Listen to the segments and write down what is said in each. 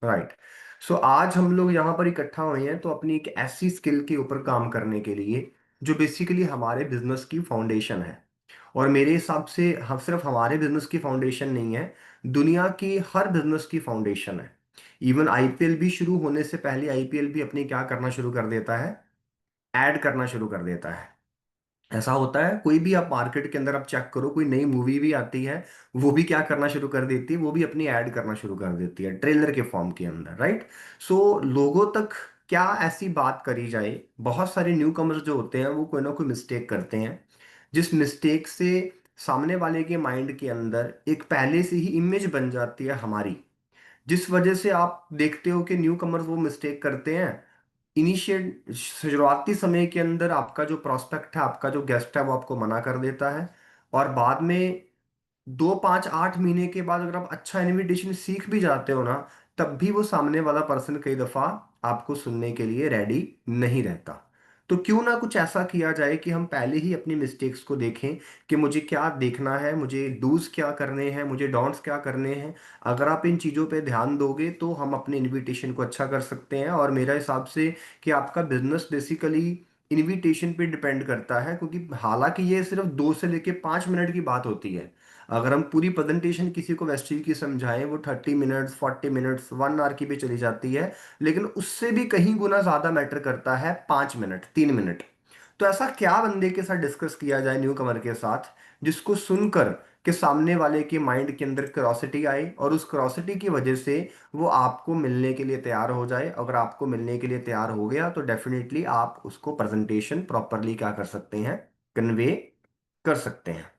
Right. सो आज हम लोग यहाँ पर इकट्ठा हुए हैं तो अपनी एक ऐसी स्किल के ऊपर काम करने के लिए जो बेसिकली हमारे बिजनेस की फाउंडेशन है। और मेरे हिसाब से हम सिर्फ हमारे बिजनेस की फाउंडेशन नहीं है, दुनिया की हर बिजनेस की फाउंडेशन है। इवन आईपीएल भी शुरू होने से पहले आईपीएल भी अपनी क्या करना शुरू कर देता है, ऐड करना शुरू कर देता है। ऐसा होता है, कोई भी आप मार्केट के अंदर आप चेक करो, कोई नई मूवी भी आती है, वो भी क्या करना शुरू कर देती है, वो भी अपनी ऐड करना शुरू कर देती है ट्रेलर के फॉर्म के अंदर, राइट। सो लोगों तक क्या ऐसी बात करी जाए। बहुत सारे न्यू कमर्स जो होते हैं वो कोई ना कोई मिस्टेक करते हैं, जिस मिस्टेक से सामने वाले के माइंड के अंदर एक पहले से ही इमेज बन जाती है हमारी, जिस वजह से आप देखते हो कि न्यू कमर्स वो मिस्टेक करते हैं। इनिशिएट शुरुआती समय के अंदर आपका जो प्रोस्पेक्ट है, आपका जो गेस्ट है, वो आपको मना कर देता है। और बाद में 2 5 8 महीने के बाद अगर आप अच्छा इनविटेशन सीख भी जाते हो ना, तब भी वो सामने वाला पर्सन कई दफा आपको सुनने के लिए रेडी नहीं रहता। तो क्यों ना कुछ ऐसा किया जाए कि हम पहले ही अपनी मिस्टेक्स को देखें कि मुझे क्या देखना है, मुझे डूज क्या करने हैं, मुझे डोंट्स क्या करने हैं। अगर आप इन चीज़ों पे ध्यान दोगे तो हम अपने इनविटेशन को अच्छा कर सकते हैं। और मेरा हिसाब से कि आपका बिजनेस बेसिकली इनविटेशन पे डिपेंड करता है, क्योंकि हालांकि ये सिर्फ 2 से लेके 5 मिनट की बात होती है। अगर हम पूरी प्रेजेंटेशन किसी को वेस्टीज की समझाएं, वो 30 मिनट्स 40 मिनट्स 1 आवर की भी चली जाती है। लेकिन उससे भी कहीं गुना ज्यादा मैटर करता है 5 मिनट 3 मिनट। तो ऐसा क्या बंदे के साथ डिस्कस किया जाए न्यू कमर के साथ, जिसको सुनकर कि सामने वाले के माइंड के अंदर क्यूरोसिटी आए, और उस क्यूरोसिटी की वजह से वो आपको मिलने के लिए तैयार हो जाए। अगर आपको मिलने के लिए तैयार हो गया तो डेफिनेटली आप उसको प्रेजेंटेशन प्रॉपरली क्या कर सकते हैं, कन्वे कर सकते हैं,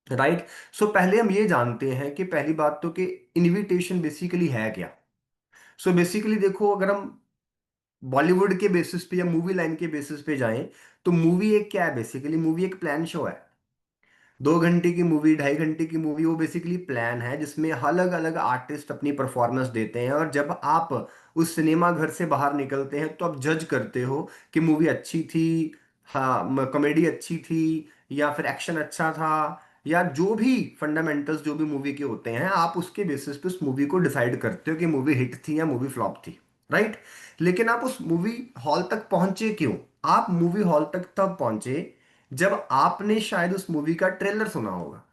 राइट। सो पहले हम ये जानते हैं कि पहली बात तो कि इनविटेशन बेसिकली है क्या। सो बेसिकली देखो, अगर हम बॉलीवुड के बेसिस पे या मूवी लाइन के बेसिस पे जाएं, तो मूवी एक क्या है, बेसिकली मूवी एक प्लान शो है। 2 घंटे की मूवी, 2.5 घंटे की मूवी, वो बेसिकली प्लान है जिसमें अलग अलग आर्टिस्ट अपनी परफॉर्मेंस देते हैं। और जब आप उस सिनेमा घर से बाहर निकलते हैं तो आप जज करते हो कि मूवी अच्छी थी, हाँ कॉमेडी अच्छी थी, या फिर एक्शन अच्छा था, या जो भी फंडामेंटल्स जो भी मूवी के होते हैं, आप उसके बेसिस पे उस मूवी को डिसाइड करते हो कि मूवी हिट थी या मूवी फ्लॉप थी, राइट। लेकिन आप उस मूवी हॉल तक पहुंचे क्यों? आप मूवी हॉल तक तब पहुंचे जब आपने शायद उस मूवी का ट्रेलर सुना होगा,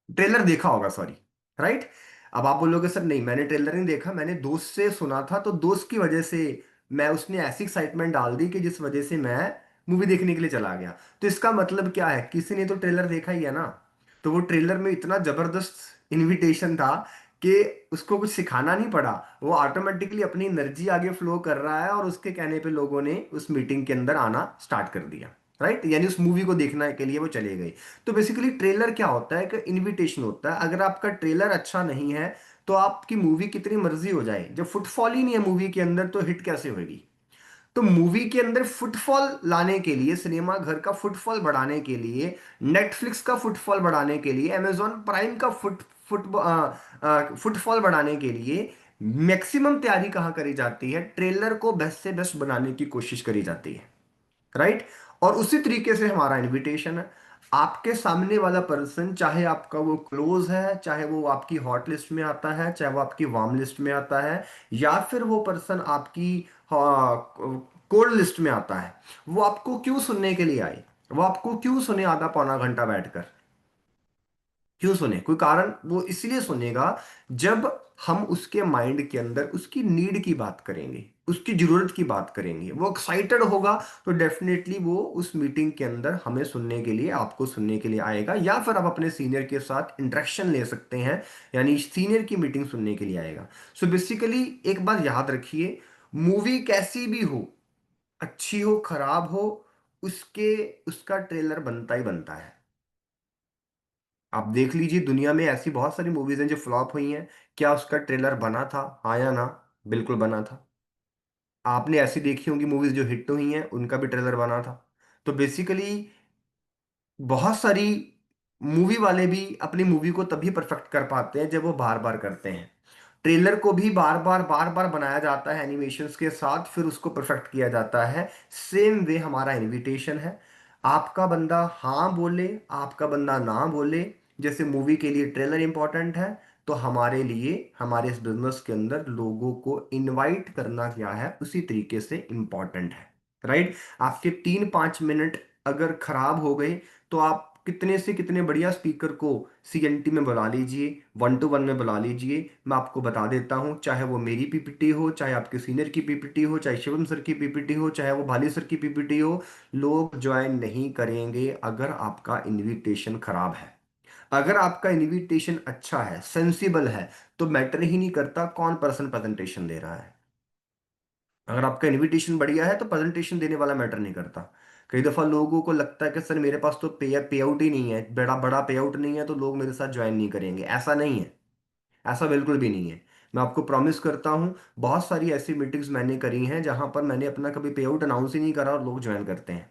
ट्रेलर देखा होगा, सॉरी, राइट। अब आप बोलोगे सर नहीं, मैंने ट्रेलर नहीं देखा, मैंने दोस्त से सुना था, तो दोस्त की वजह से मैं, उसने ऐसी एक्साइटमेंट डाल दी कि जिस वजह से मैं मूवी देखने के लिए चला गया। तो इसका मतलब क्या है, किसी ने तो ट्रेलर देखा ही है ना। तो वो ट्रेलर में इतना जबरदस्त इनविटेशन था कि उसको कुछ सिखाना नहीं पड़ा, वो ऑटोमेटिकली अपनी एनर्जी आगे फ्लो कर रहा है, और उसके कहने पे लोगों ने उस मीटिंग के अंदर आना स्टार्ट कर दिया, राइट। यानी उस मूवी को देखने के लिए वो चले गए। तो बेसिकली ट्रेलर क्या होता है, कि इनविटेशन होता है। अगर आपका ट्रेलर अच्छा नहीं है तो आपकी मूवी कितनी मर्जी हो जाए, जब फुटफॉल ही नहीं है मूवी के अंदर तो हिट कैसे होगी। तो मूवी के अंदर फुटफॉल लाने के लिए, सिनेमा घर का फुटफॉल बढ़ाने के लिए, नेटफ्लिक्स का फुटफॉल बढ़ाने के लिए, अमेजॉन प्राइम का फुटफॉल बढ़ाने के लिए मैक्सिमम तैयारी कहाँ करी जाती है, ट्रेलर को बेस्ट से बेस्ट बनाने की कोशिश करी जाती है, राइट। और उसी तरीके से हमारा इनविटेशन है। आपके सामने वाला पर्सन, चाहे आपका वो क्लोज है, चाहे वो आपकी हॉट लिस्ट में आता है, चाहे वो आपकी वार्म लिस्ट में आता है, या फिर वो पर्सन आपकी कोल्ड लिस्ट में आता है, वो आपको क्यों सुनने के लिए आए, वो आपको क्यों सुने आधा पौना घंटा बैठकर, क्यों सुने, कोई कारण वो इसलिए सुनेगा। जब हम उसके माइंड के अंदर उसकी नीड की बात करेंगे, उसकी जरूरत की बात करेंगे, वो एक्साइटेड होगा, तो डेफिनेटली वो उस मीटिंग के अंदर हमें सुनने के लिए, आपको सुनने के लिए आएगा। या फिर आप अपने सीनियर के साथ इंटरेक्शन ले सकते हैं, यानी सीनियर की मीटिंग सुनने के लिए आएगा। सो बेसिकली एक बात याद रखिए, मूवी कैसी भी हो, अच्छी हो खराब हो, उसके उसका ट्रेलर बनता ही बनता है। आप देख लीजिए, दुनिया में ऐसी बहुत सारी मूवीज हैं जो फ्लॉप हुई हैं, क्या उसका ट्रेलर बना था, हाँ या ना? बिल्कुल बना था। आपने ऐसी देखी होंगी मूवीज जो हिट हुई हैं, उनका भी ट्रेलर बना था। तो बेसिकली बहुत सारी मूवी वाले भी अपनी मूवी को तभी परफेक्ट कर पाते हैं जब वो बार बार करते हैं। ट्रेलर को भी बार बार बनाया जाता है एनिमेशंस के साथ, फिर उसको परफेक्ट किया जाता है। सेम वे हमारा इनविटेशन है। आपका बंदा हाँ बोले, आपका बंदा ना बोले, जैसे मूवी के लिए ट्रेलर इंपॉर्टेंट है, तो हमारे लिए हमारे इस बिजनेस के अंदर लोगों को इनवाइट करना क्या है उसी तरीके से इंपॉर्टेंट है। राइट। आपके 3-5 मिनट अगर खराब हो गए तो आप कितने से कितने बढ़िया स्पीकर को सीएनटी में बुला लीजिए, 1-to-1 में बुला लीजिए। मैं आपको बता देता हूं, चाहे वो मेरी पीपीटी हो, चाहे आपके सीनियर की पीपीटी हो, चाहे शिवम सर की पीपीटी हो, चाहे वो भाली सर की पीपीटी हो, लोग ज्वाइन नहीं करेंगे अगर आपका इनविटेशन खराब है। अगर आपका इनविटेशन अच्छा है, सेंसिबल है, तो मैटर ही नहीं करता कौन पर्सन प्रेजेंटेशन दे रहा है। अगर आपका इनविटेशन बढ़िया है तो प्रेजेंटेशन देने वाला मैटर नहीं करता। कई दफा लोगों को लगता है कि सर मेरे पास तो पे आउट ही नहीं है, बड़ा बड़ा पे आउट नहीं है, तो लोग मेरे साथ ज्वाइन नहीं करेंगे। ऐसा नहीं है, ऐसा बिल्कुल भी नहीं है। मैं आपको प्रॉमिस करता हूं, बहुत सारी ऐसी मीटिंग्स मैंने करी हैं जहां पर मैंने अपना कभी पे आउट अनाउंस ही नहीं करा और लोग ज्वाइन करते हैं।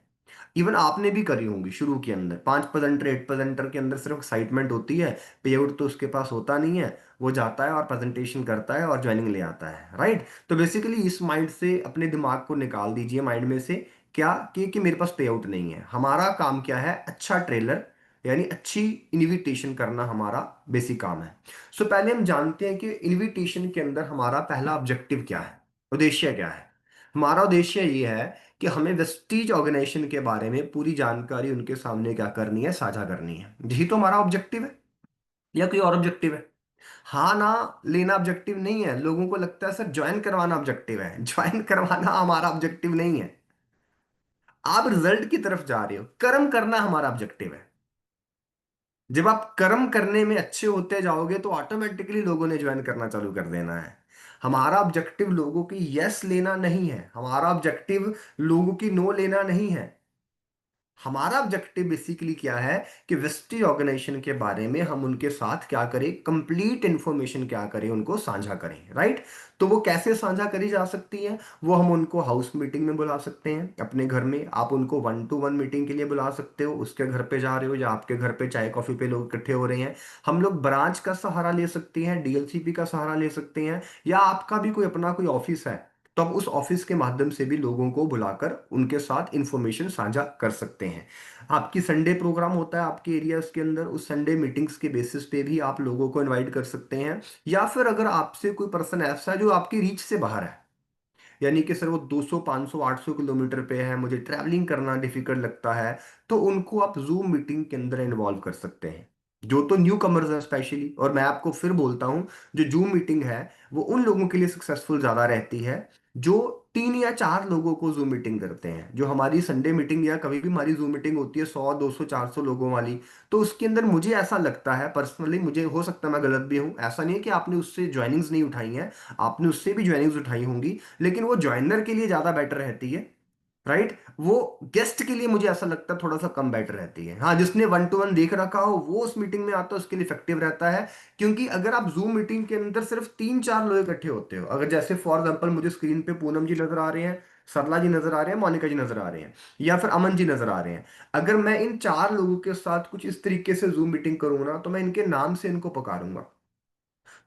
इवन आपने भी करी होंगी शुरू के अंदर, 5 प्रेजेंटर 8 प्रेजेंटर के अंदर सिर्फ एक्साइटमेंट होती है, पे आउट तो उसके पास होता नहीं है। वो जाता है और प्रेजेंटेशन करता है और ज्वाइनिंग ले आता है। राइट। तो बेसिकली इस माइंड से अपने दिमाग को निकाल दीजिए माइंड में से, क्या कि मेरे पास पे आउट नहीं है। हमारा काम क्या है, अच्छा ट्रेलर यानी अच्छी इनविटेशन करना हमारा बेसिक काम है। सो पहले हम जानते हैं कि इनविटेशन के अंदर हमारा पहला ऑब्जेक्टिव क्या है, उद्देश्य क्या है। हमारा उद्देश्य ये है कि हमें वेस्टीज ऑर्गेनाइजेशन के बारे में पूरी जानकारी उनके सामने क्या करनी है, साझा करनी है। यही तो हमारा ऑब्जेक्टिव है, या कोई और ऑब्जेक्टिव है? हाँ ना लेना ऑब्जेक्टिव नहीं है। लोगों को लगता है सर ज्वाइन करवाना ऑब्जेक्टिव है। ज्वाइन करवाना हमारा ऑब्जेक्टिव नहीं है। आप रिजल्ट की तरफ जा रहे हो, कर्म करना हमारा ऑब्जेक्टिव है। जब आप कर्म करने में अच्छे होते जाओगे तो ऑटोमेटिकली लोगों ने ज्वाइन करना चालू कर देना है। हमारा ऑब्जेक्टिव लोगों की यस लेना नहीं है, हमारा ऑब्जेक्टिव लोगों की नो लेना नहीं है। हमारा ऑब्जेक्टिव बेसिकली क्या है कि वेस्टी ऑर्गेनाइजेशन के बारे में हम उनके साथ क्या करें, कंप्लीट इंफॉर्मेशन क्या करें, उनको साझा करें। राइट। तो वो कैसे साझा करी जा सकती है? वो हम उनको हाउस मीटिंग में बुला सकते हैं, अपने घर में आप उनको 1-to-1 मीटिंग के लिए बुला सकते हो, उसके घर पे जा रहे हो या आपके घर पे चाय कॉफी पे लोग इकट्ठे हो रहे हैं। हम लोग ब्रांच का सहारा ले सकते हैं, डीएलसीपी का सहारा ले सकते हैं, या आपका भी कोई अपना कोई ऑफिस है तो आप उस ऑफिस के माध्यम से भी लोगों को बुलाकर उनके साथ इंफॉर्मेशन साझा कर सकते हैं। आपकी संडे प्रोग्राम होता है आपके एरियाज के अंदर, उस संडे मीटिंग्स के बेसिस पे भी आप लोगों को इनवाइट कर सकते हैं। या फिर अगर आपसे कोई पर्सन ऐसा है जो आपकी रीच से बाहर है, यानी कि सर वो 200 500 800 किलोमीटर पे है, मुझे ट्रैवलिंग करना डिफिकल्ट लगता है, तो उनको आप जूम मीटिंग के अंदर इन्वॉल्व कर सकते हैं। जो तो न्यू कमर्स है स्पेशली, और मैं आपको फिर बोलता हूं, जो जूम मीटिंग है वो उन लोगों के लिए सक्सेसफुल ज्यादा रहती है जो 3 या 4 लोगों को जूम मीटिंग करते हैं। जो हमारी संडे मीटिंग या कभी भी हमारी जूम मीटिंग होती है 100 200 400 लोगों वाली, तो उसके अंदर मुझे ऐसा लगता है पर्सनली, मुझे हो सकता है मैं गलत भी हूं, ऐसा नहीं है कि आपने उससे ज्वाइनिंग्स नहीं उठाई हैं, आपने उससे भी ज्वाइनिंग्स उठाई होंगी, लेकिन वो ज्वाइनर के लिए ज्यादा बेटर रहती है। राइट। वो गेस्ट के लिए मुझे ऐसा लगता है थोड़ा सा कम बेटर रहती है। हाँ, जिसने 1-to-1 देख रखा हो वो उस मीटिंग में आता है, उसके लिए इफेक्टिव रहता है। क्योंकि अगर आप जूम मीटिंग के अंदर सिर्फ 3-4 लोग इकट्ठे होते हो, अगर जैसे फॉर एग्जाम्पल मुझे स्क्रीन पे पूनम जी नजर आ रहे हैं, सरला जी नजर आ रहे हैं, मोनिका जी नजर आ रहे हैं, या फिर अमन जी नजर आ रहे हैं, अगर मैं इन 4 लोगों के साथ कुछ इस तरीके से जूम मीटिंग करूंगा ना, तो मैं इनके नाम से इनको पुकारूंगा,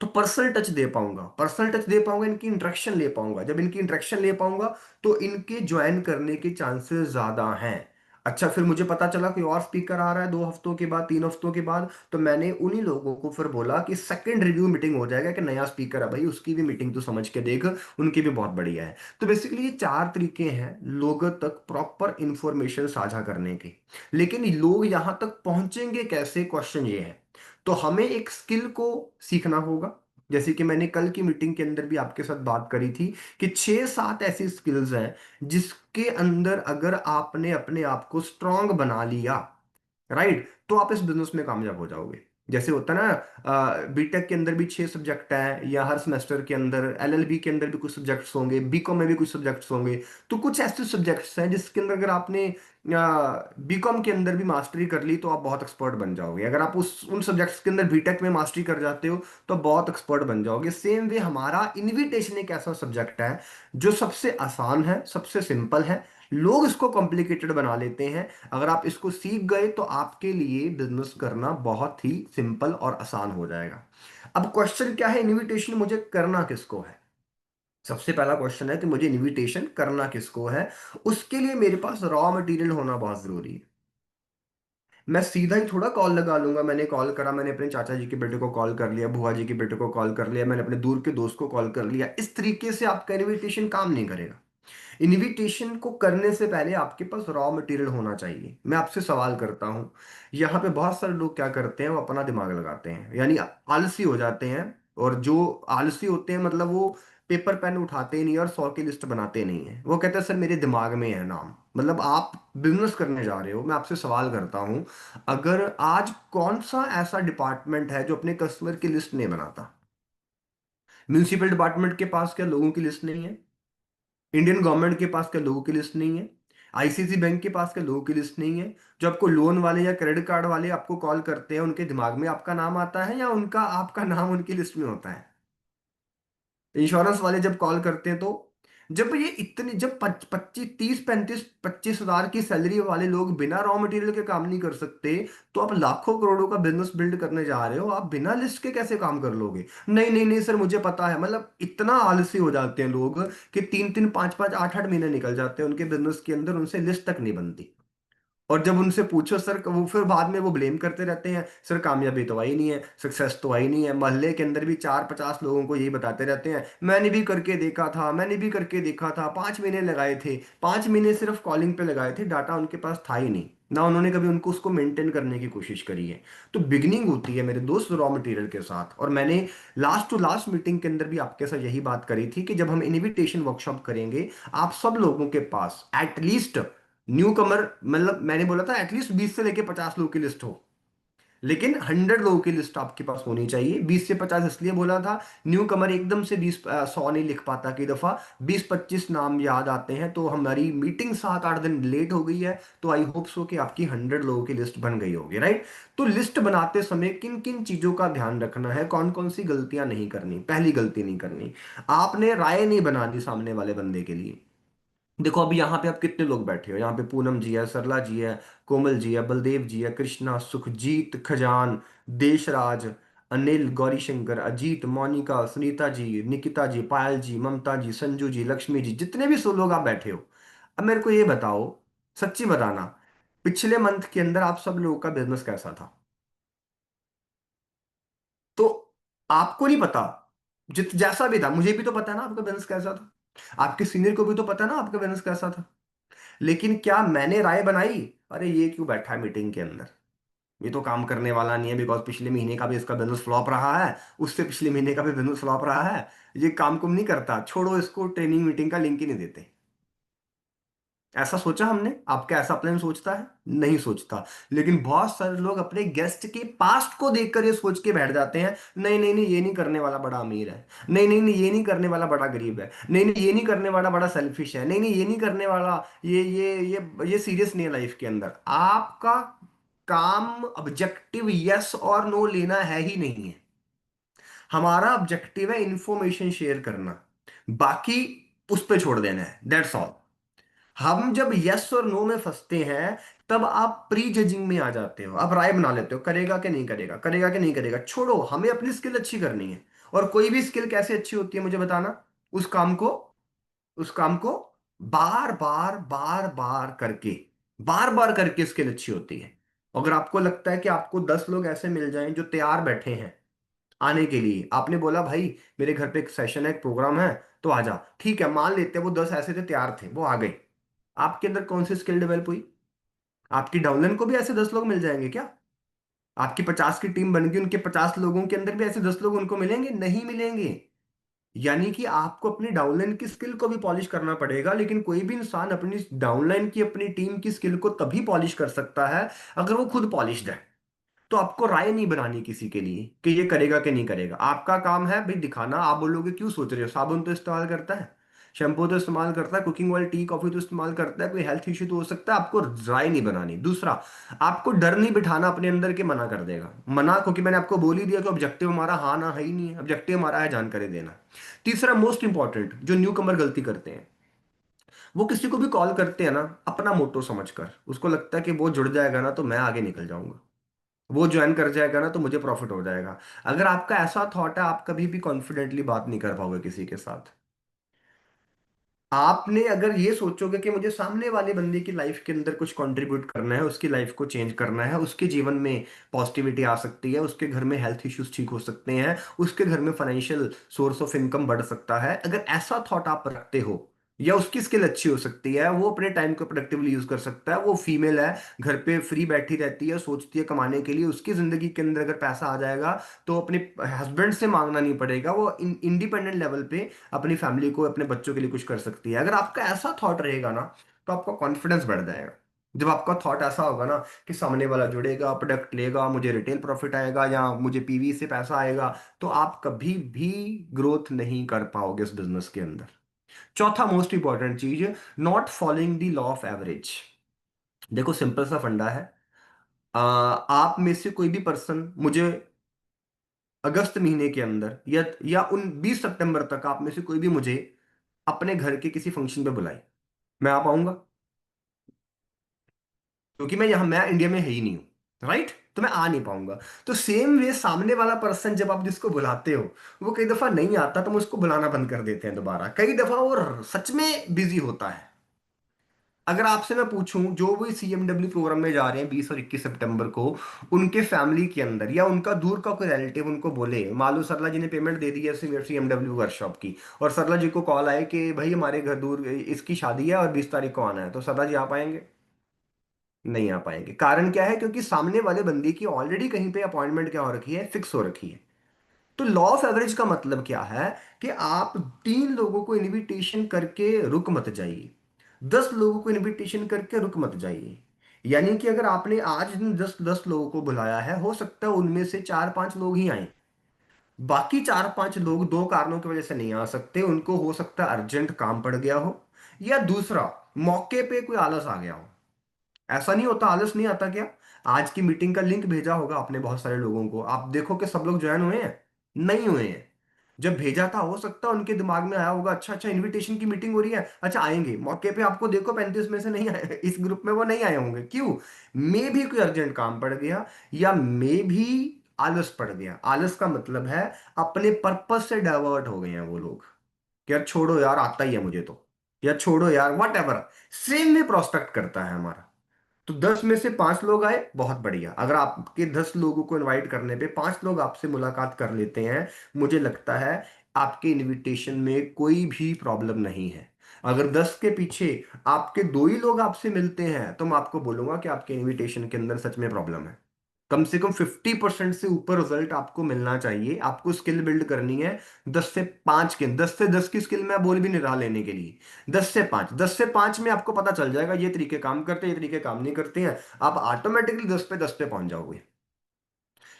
तो पर्सनल टच दे पाऊंगा, पर्सनल टच दे पाऊंगा, इनकी इंटरेक्शन ले पाऊंगा। जब इनकी इंटरेक्शन ले पाऊंगा तो इनके ज्वाइन करने के चांसेस ज्यादा हैं। अच्छा, फिर मुझे पता चला कि और स्पीकर आ रहा है 2 हफ्तों के बाद, 3 हफ्तों के बाद, तो मैंने उन्हीं लोगों को फिर बोला कि सेकंड रिव्यू मीटिंग हो जाएगा कि नया स्पीकर है भाई, उसकी भी मीटिंग तो समझ के देख, उनकी भी बहुत बढ़िया है। तो बेसिकली ये 4 तरीके हैं लोगों तक प्रॉपर इंफॉर्मेशन साझा करने के। लेकिन लोग यहां तक पहुंचेंगे कैसे, क्वेश्चन ये है। तो हमें एक स्किल को सीखना होगा। जैसे कि मैंने कल की मीटिंग के अंदर भी आपके साथ बात करी थी कि 6-7 ऐसी स्किल्स हैं जिसके अंदर अगर आपने अपने आप को स्ट्रांग बना लिया, राइट, तो आप इस बिजनेस में कामयाब हो जाओगे। जैसे होता है ना, बीटेक के अंदर भी 6 सब्जेक्ट हैं, या हर सेमेस्टर के अंदर एलएलबी के अंदर भी कुछ सब्जेक्ट्स होंगे, बीकॉम में भी कुछ सब्जेक्ट्स होंगे। तो कुछ ऐसे सब्जेक्ट्स हैं जिसके अंदर अगर आपने बीकॉम के अंदर भी मास्टरी कर ली तो आप बहुत एक्सपर्ट बन जाओगे। अगर आप उस उन सब्जेक्ट्स के अंदर बीटेक में मास्टरी कर जाते हो तो बहुत एक्सपर्ट बन जाओगे। सेम वे हमारा इनविटेशन एक ऐसा सब्जेक्ट है जो सबसे आसान है, सबसे सिंपल है, लोग इसको कॉम्प्लिकेटेड बना लेते हैं। अगर आप इसको सीख गए तो आपके लिए बिजनेस करना बहुत ही सिंपल और आसान हो जाएगा। अब क्वेश्चन क्या है, इनविटेशन मुझे करना किसको है? सबसे पहला क्वेश्चन है कि मुझे इनविटेशन करना किसको है। उसके लिए मेरे पास रॉ मटेरियल होना बहुत जरूरी है। मैं सीधा ही थोड़ा कॉल लगा लूंगा। मैंने कॉल करा, मैंने अपने चाचा जी के बेटे को कॉल कर लिया, बुआ जी के बेटे को कॉल कर लिया, मैंने अपने दूर के दोस्त को कॉल कर लिया, इस तरीके से आपका इनविटेशन काम नहीं करेगा। इनविटेशन को करने से पहले आपके पास रॉ मटेरियल होना चाहिए। मैं आपसे सवाल करता हूं, यहाँ पे बहुत सारे लोग क्या करते हैं, वो अपना दिमाग लगाते हैं, यानी आलसी हो जाते हैं। और जो आलसी होते हैं मतलब वो पेपर पेन उठाते ही नहीं और 100 की लिस्ट बनाते नहीं है। वो कहते हैं सर मेरे दिमाग में है नाम। मतलब आप बिजनेस करने जा रहे हो, मैं आपसे सवाल करता हूं, अगर आज कौन सा ऐसा डिपार्टमेंट है जो अपने कस्टमर की लिस्ट नहीं बनाता? म्यूनिसिपल डिपार्टमेंट के पास क्या लोगों की लिस्ट नहीं है? इंडियन गवर्नमेंट के पास क्या लोगों की लिस्ट नहीं है? आईसीआईसी बैंक के पास क्या लोगों की लिस्ट नहीं है? जो आपको लोन वाले या क्रेडिट कार्ड वाले आपको कॉल करते हैं, उनके दिमाग में आपका नाम आता है या उनका आपका नाम उनकी लिस्ट में होता है? इंश्योरेंस वाले जब कॉल करते हैं तो, जब ये इतने, जब 25 30 35 25 हजार की सैलरी वाले लोग बिना रॉ मटेरियल के काम नहीं कर सकते, तो आप लाखों करोड़ों का बिजनेस बिल्ड करने जा रहे हो, आप बिना लिस्ट के कैसे काम कर लोगे? नहीं नहीं नहीं सर मुझे पता है। मतलब इतना आलसी हो जाते हैं लोग कि 3 3 5 5 8 8 महीने निकल जाते हैं उनके बिजनेस के अंदर, उनसे लिस्ट तक नहीं बनती। और जब उनसे पूछो सर, वो फिर बाद में वो ब्लेम करते रहते हैं, सर कामयाबी तो आई नहीं है, सक्सेस तो आई नहीं है। मोहल्ले के अंदर भी 4 50 लोगों को यही बताते रहते हैं, मैंने भी करके देखा था, मैंने भी करके देखा था, 5 महीने लगाए थे, 5 महीने सिर्फ कॉलिंग पे लगाए थे, डाटा उनके पास था ही नहीं ना, उन्होंने कभी उनको उसको मेंटेन करने की कोशिश करी है। तो बिगिनिंग होती है मेरे दोस्त रॉ मटेरियल के साथ। और मैंने लास्ट टू लास्ट मीटिंग के अंदर भी आपके साथ यही बात करी थी कि जब हम इनविटेशन वर्कशॉप करेंगे, आप सब लोगों के पास एटलीस्ट न्यू कमर, मतलब मैंने बोला था एटलीस्ट 20 से लेके 50 लोगों की लिस्ट हो, लेकिन 100 लोगों की लिस्ट आपके पास होनी चाहिए। 20 से 50 इसलिए बोला था, न्यू कमर एकदम से 100 नहीं लिख पाता, कई दफा 20 25 नाम याद आते हैं। तो हमारी मीटिंग 7 8 दिन लेट हो गई है, तो आई होप सो कि आपकी 100 लोगों की लिस्ट बन गई होगी, राइट? तो लिस्ट बनाते समय किन किन चीजों का ध्यान रखना है, कौन कौन सी गलतियां नहीं करनी? पहली गलती नहीं करनी, आपने राय नहीं बनानी सामने वाले बंदे के लिए। देखो अभी यहाँ पे आप कितने लोग बैठे हो, यहाँ पे पूनम जी है, सरला जी है, कोमल जी है, बलदेव जी है, कृष्णा, सुखजीत, खजान, देशराज, अनिल, गौरीशंकर, अजीत, मोनिका, सुनीता जी, निकिता जी, पायल जी, ममता जी, संजू जी, लक्ष्मी जी, जितने भी सो लोग आप बैठे हो, अब मेरे को ये बताओ, सच्ची बताना, पिछले मंथ के अंदर आप सब लोगों का बिजनेस कैसा था? तो आपको नहीं पता, जित जैसा भी था, मुझे भी तो पता है ना आपका बिजनेस कैसा था, आपके सीनियर को भी तो पता है ना आपका बिजनेस कैसा था। लेकिन क्या मैंने राय बनाई, अरे ये क्यों बैठा है मीटिंग के अंदर, ये तो काम करने वाला नहीं है, बिकॉज पिछले महीने का भी इसका बिजनेस फ्लॉप रहा है, उससे पिछले महीने का भी बिजनेस फ्लॉप रहा है, ये काम कुम नहीं करता, छोड़ो इसको, ट्रेनिंग मीटिंग का लिंक ही नहीं देते। ऐसा सोचा हमने? आपका ऐसा प्लान सोचता है? नहीं सोचता। लेकिन बहुत सारे लोग अपने गेस्ट के पास्ट को देखकर ये सोच के बैठ जाते हैं, नहीं नहीं नहीं ये नहीं करने वाला बड़ा अमीर है, नहीं नहीं नहीं ये नहीं करने वाला बड़ा गरीब है, नहीं नहीं ये नहीं करने वाला बड़ा सेल्फिश है, नहीं नहीं ये नहीं करने वाला, ये सीरियस नहीं है लाइफ के अंदर। आपका काम ऑब्जेक्टिव यस और नो लेना है ही नहीं है। हमारा ऑब्जेक्टिव है इंफॉर्मेशन शेयर करना, बाकी उस पर छोड़ देना है, दैट्स ऑल। हम जब यस और नो में फंसते हैं, तब आप प्री जजिंग में आ जाते हो, आप राय बना लेते हो, करेगा कि नहीं करेगा, करेगा कि नहीं करेगा। छोड़ो, हमें अपनी स्किल अच्छी करनी है। और कोई भी स्किल कैसे अच्छी होती है मुझे बताना। उस काम को उस काम को बार बार करके स्किल अच्छी होती है। अगर आपको लगता है कि आपको 10 लोग ऐसे मिल जाएं जो तैयार बैठे हैं आने के लिए, आपने बोला भाई मेरे घर पे एक सेशन है, एक प्रोग्राम है, तो आजा, ठीक है, मान लेते हैं वो 10 ऐसे थे तैयार थे, वो आ गए, आपके अंदर कौन सी स्किल डेवलप हुई? आपकी डाउनलाइन को भी ऐसे 10 लोग मिल जाएंगे क्या? आपकी 50 की टीम बन गई, उनके 50 लोगों के अंदर भी ऐसे 10 लोग उनको मिलेंगे? नहीं मिलेंगे। यानी कि आपको अपनी डाउनलाइन की स्किल को भी पॉलिश करना पड़ेगा। लेकिन कोई भी इंसान अपनी डाउनलाइन की, अपनी टीम की स्किल को तभी पॉलिश कर सकता है अगर वो खुद पॉलिश्ड है। तो आपको राय नहीं बनानी किसी के लिए कि ये करेगा कि नहीं करेगा। आपका काम है भाई दिखाना। आप बोलोगे क्यों सोच रहे हो, साबुन तो इस्तेमाल करता है, शैम्पू तो इस्तेमाल करता है, कुकिंग ऑयल, टी कॉफी तो इस्तेमाल करता है, कोई हेल्थ इश्यू तो हो सकता है, आपको राय नहीं बनानी। दूसरा, आपको डर नहीं बिठाना अपने अंदर के, मना कर देगा मना, क्योंकि मैंने आपको बोल ही दिया कि ऑब्जेक्टिव हमारा हाँ ना है ही नहीं है, ऑब्जेक्टिव हमारा है जानकारी देना। तीसरा मोस्ट इंपॉर्टेंट, जो न्यू कमर गलती करते हैं, वो किसी को भी कॉल करते हैं ना अपना मोटो समझकर, उसको लगता है कि वो जुड़ जाएगा ना तो मैं आगे निकल जाऊंगा, वो ज्वाइन कर जाएगा ना तो मुझे प्रॉफिट हो जाएगा। अगर आपका ऐसा थॉट है, आप कभी भी कॉन्फिडेंटली बात नहीं कर पाओगे किसी के साथ। आपने अगर ये सोचोगे कि मुझे सामने वाले बंदे की लाइफ के अंदर कुछ कंट्रीब्यूट करना है, उसकी लाइफ को चेंज करना है, उसके जीवन में पॉजिटिविटी आ सकती है, उसके घर में हेल्थ इश्यूज ठीक हो सकते हैं, उसके घर में फाइनेंशियल सोर्स ऑफ इनकम बढ़ सकता है, अगर ऐसा थॉट आप रखते हो, या उसकी स्किल अच्छी हो सकती है, वो अपने टाइम को प्रोडक्टिवली यूज कर सकता है, वो फीमेल है, घर पे फ्री बैठी रहती है, सोचती है कमाने के लिए, उसकी जिंदगी के अंदर अगर पैसा आ जाएगा तो अपने हस्बैंड से मांगना नहीं पड़ेगा, वो इंडिपेंडेंट लेवल पे अपनी फैमिली को, अपने बच्चों के लिए कुछ कर सकती है। अगर आपका ऐसा थॉट रहेगा ना, तो आपका कॉन्फिडेंस बढ़ जाएगा। जब आपका थॉट ऐसा होगा ना कि सामने वाला जुड़ेगा, प्रोडक्ट लेगा, मुझे रिटेल प्रॉफिट आएगा या मुझे पीवी से पैसा आएगा, तो आप कभी भी ग्रोथ नहीं कर पाओगे इस बिजनेस के अंदर। चौथा मोस्ट इंपॉर्टेंट चीज, not following the law of average. देखो सिंपल सा फंडा है। आप में से कोई भी पर्सन मुझे अगस्त महीने के अंदर या उन 20 सितंबर तक आप में से कोई भी मुझे अपने घर के किसी फंक्शन पे बुलाए, मैं आ पाऊंगा? क्योंकि मैं इंडिया में है ही नहीं हूं, राइट? तो मैं आ नहीं पाऊंगा। तो सेम वे सामने वाला पर्सन जब आप जिसको बुलाते हो, वो कई दफा नहीं आता, तो हम उसको बुलाना बंद कर देते हैं दोबारा। कई दफा वो सच में बिजी होता है। अगर आपसे मैं पूछूं, जो भी सीएमडब्ल्यू प्रोग्राम में जा रहे हैं 20 और 21 सितंबर को, उनके फैमिली के अंदर या उनका दूर का कोई रिलेटिव उनको बोले, मान लो सरला जी ने पेमेंट दे दी है सीएमडब्ल्यू वर्कशॉप की, और सरला जी को कॉल आए कि भाई हमारे घर दूर इसकी शादी है और 20 तारीख को आना है, तो सरला जी आ पाएंगे? नहीं आ पाएंगे। कारण क्या है? क्योंकि सामने वाले बंदे की ऑलरेडी कहीं पे अपॉइंटमेंट क्या हो रखी है, फिक्स हो रखी है। तो लॉ ऑफ एवरेज का मतलब क्या है? कि आप 3 लोगों को इनविटेशन करके रुक मत जाइए, 10 लोगों को इनविटेशन करके रुक मत जाइए। यानी कि अगर आपने आज इन 10 10 लोगों को बुलाया है, हो सकता है उनमें से 4 5 लोग ही आए, बाकी 4 5 लोग दो कारणों की वजह से नहीं आ सकते। उनको हो सकता है अर्जेंट काम पड़ गया हो, या दूसरा मौके पे कोई आलस आ गया हो। ऐसा नहीं होता, आलस नहीं आता क्या? आज की मीटिंग का लिंक भेजा होगा आपने बहुत सारे लोगों को, आप देखो कि सब लोग ज्वाइन हुए हैं? नहीं हुए हैं। जब भेजा था, हो सकता है उनके दिमाग में आया होगा, अच्छा अच्छा इनविटेशन की मीटिंग हो रही है, अच्छा आएंगे। मौके पे आपको देखो 35 में से नहीं आए, इस ग्रुप में वो नहीं आए होंगे। क्यों? मे भी कोई अर्जेंट काम पड़ गया, या मे भी आलस पड़ गया। आलस का मतलब है अपने पर्पस से डाइवर्ट हो गए हैं वो लोग, कि यार छोड़ो यार, आता ही है मुझे तो, या छोड़ो यार, वट एवर। सेम में प्रोस्पेक्ट करता है हमारा। तो 10 में से 5 लोग आए, बहुत बढ़िया। अगर आपके 10 लोगों को इनवाइट करने पे 5 लोग आपसे मुलाकात कर लेते हैं, मुझे लगता है आपके इनविटेशन में कोई भी प्रॉब्लम नहीं है। अगर 10 के पीछे आपके 2 ही लोग आपसे मिलते हैं, तो मैं आपको बोलूंगा कि आपके इनविटेशन के अंदर सच में प्रॉब्लम है। कम से कम 50% से ऊपर रिजल्ट आपको मिलना चाहिए। आपको स्किल बिल्ड करनी है। 10 से 5 के, 10 से 10 की स्किल मैं बोल भी नहीं रहा लेने के लिए। 10 से 5 में आपको पता चल जाएगा ये तरीके काम करते हैं, ये तरीके काम नहीं करते हैं। आप ऑटोमेटिकली 10 पे 10 पे पहुंच जाओगे।